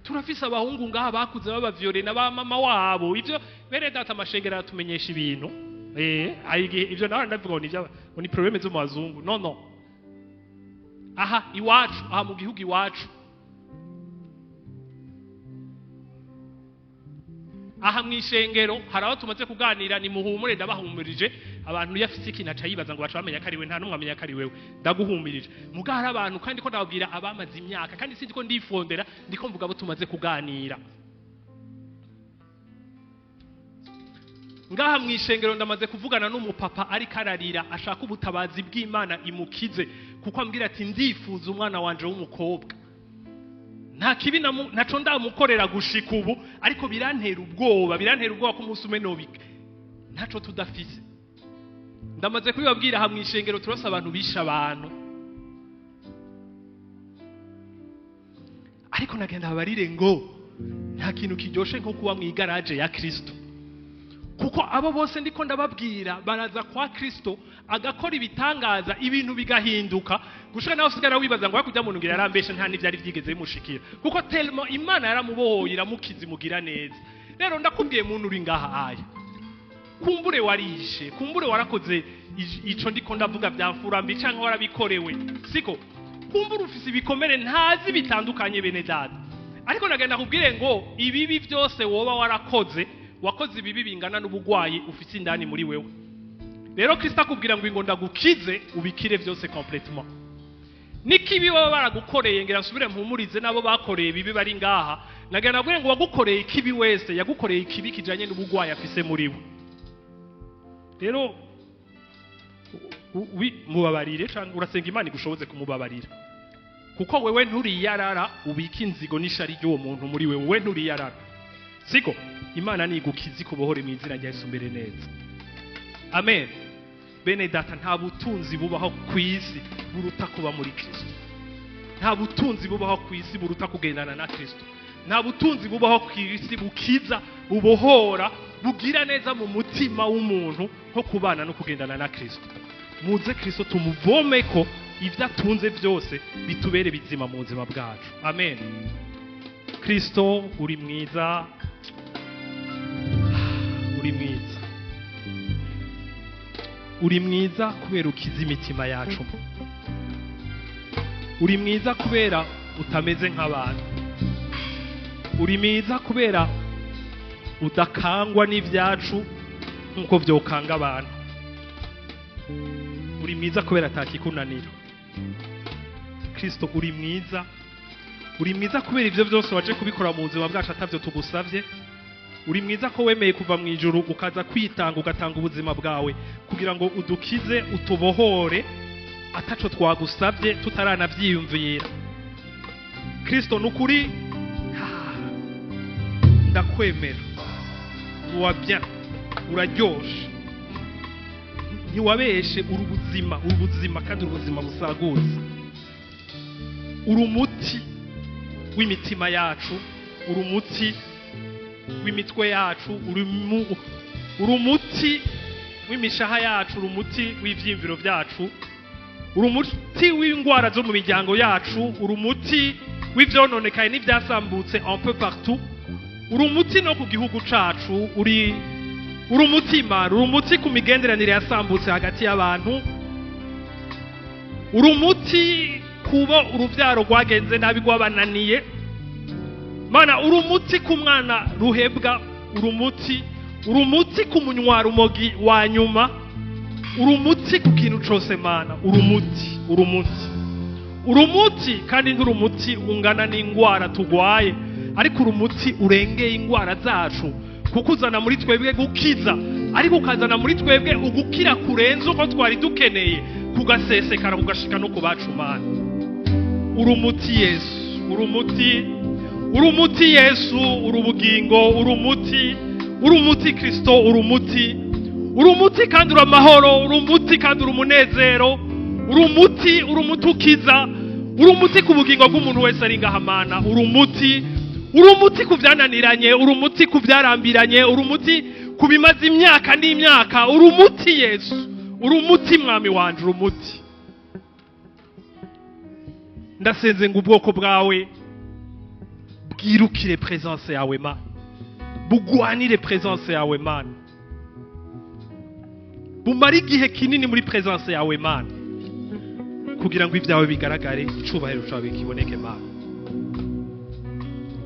Turafise abahungu ngaha bakuze baba viole na ba mama wabo. Ivyo bere data amashengero aratumenyesha ibintu. Ayigihe ivyo nawe ndavuga ngo ni probleme zo mu bazungu. No. Aha iwacu, aha mu gihugu iwacu, aha mwishengero haraho tumaze kuganira, ni muhumure ndabahumurije. Abantu yafise ikintu aca yibaza ngo bacamenya kari we, nta numwe amenya kari wewe. Ndaguhumirije muga hari abantu kandi ko ndababwira abamaze imyaka, kandi sindi ko ndifondera, ndiko mvuga abo tumaze kuganira. Ngaha mwishengero ndamaze kuvugana n'umupapa ari kararira ashaka ubutabazi bw'Imana imukize, kuko ambwira ati ndifuza umwana wanje w'umukobwa. Nta kibi naco ndamukorera gushika ubu, ariko birantera ubwoba ko umunsi umwe nobika ntaco tudafise. Ndamaze kubibabwira ha mwishengero turose abantu bisha abantu, ariko nagenda babarire ngo nta kintu kiryoshe nko kuba mwigaraje ya Kristo. Kuko abo bose ndiko ndababwira baraza kwa Kristo agakora ibitangaza, ibintu bigahinduka, gushika nawe usigara wibaza ngo yakujya muntu ngira yarambeshe nta n'ivyari vyigeze bimushikira, kuko telmo Imana yaramubohoye iramukiza imugira neza. Rero ndakubwiye muntu uri ngaha aya, kumbure warishe, kumbure warakoze ico ndiko ndavuga bya furambi canke warabikorewe, siko kumbure ufise ibikomere ntazi bitandukanye bene data, ariko nagenda kubwire ngo ibibi byose woba warakoze, wakoze ibibi bingana n'ubugwayi ufise indani muri wewe. Rero Kristo akubwira ngo ndagukize ubikire byose complètement. Nikibi baba baragukoreye ngira nsubire mpumurize nabo bakoreye bibi bari ngaha, nagenda nabwire ngo wagukoreye ikibi wese yagukoreye ikibi kijanye n'ubugwayi afise muri we. Rero mubabarire cyangwa urasenga Imana igushoboze kumubabarira, kuko wewe nturiyarara ubika inzigo n'ishari ry'uwo muntu muri wewe, wewe nturiyarara, siko Imana nigukizi kubohore mu izina rya Yesu mbere neza. Amen. Bene data, nta butunzi bubaho ku isi buruta kuba muri Kristo. Nta butunzi bubaho ku isi buruta kugendana na Kristo. Nta butunzi bubaho ku isi bukiza, bubohora, bugira neza mu mutima w'umuntu nko kubana no kugendana na Kristo. Muze Kristo tumuvome ko ivyo atunze byose bitubere bizima mu buzima bwacu. Amen. Kristo uri mwiza, uri mwiza, uri mwiza kubera ukiza imitima yacu. Uri mwiza kubera utameze nk'abantu. Uri mwiza kubera udakangwa n'ivyacu nkuko vyokanga abantu. Uri mwiza kubera atakikunanira. Kristo uri mwiza. Uri mwiza kubera ivyo byose waje kubikora mu buzima bwacu atavyo tugusavye. Uri mwiza ko wemeye kuva mu ijuru ukaza kwitanga, ugatanga ubuzima bwawe kugira ngo udukize, utubohore ataco twagusavye tutaranavyiyumvira. Kristo nukuri ndakwemera, uwabya, uraryoshe, ntiwabeshe, urubuzima kandi urubuzima busaguza. Urumuti w'imitima yacu, urumuti w'imitwe yacu, urumuti w'imishaha yacu, urumuti w'ivyimviro vyacu, urumuti w'ingwara zo mu miryango yacu, urumuti w'ivyononekaye n'ivyasambutse un peu partout, urumuti no ku gihugu cacu, urumutima, urumuti ku migenderanire yasambutse hagati y'abantu, urumuti kuba uruvyaro rwagenze nabi rwabananiye. Mana, urumuti ku mwana ruhebwa, urumuti ku munywa rumogi wa nyuma, urumuti ku kintu cose Mana, urumuti kandi nturumuti ungana n'ingwara tugwaye, ariko urumuti urengeye ingwara zacu, kuko uzana muri twebwe gukiza, ariko ukazana muri twebwe ugukira kurenza uko twari dukeneye, kugasesekara kugashika no kubacu Mana. Urumuti Yesu, urumuti Yesu, urubugingo, urumuti Kristo, urumuti kandi uramahoro, urumuti kandi urumunezero, urumuti ukiza, urumuti ku bugingo bw'umuntu wese ari ngaha Mana, urumuti ku byananiranye, urumuti ku byarambiranye, urumuti ku bimaze imyaka n'imyaka, urumuti Yesu, urumuti mwami wanje, urumuti. Ndasenze ngo ubwoko bwawe bwirukire presence yawe Mana, bugwanire presence yawe Mana, bumara igihe kinini muri presence yawe Mana, kugira ngo ibyawe bigaragare, icubahiro cyawe kiboneke Mana.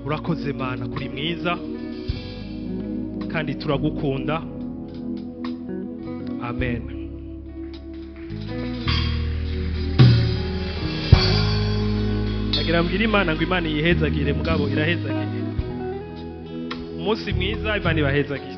Urakoze Mana, kuri mwiza kandi turagukunda. Amen. Agira mbwira Imana ngo Imana yihezagire, mugabo irahezagiye. Umunsi mwiza, Imana ibahezagire.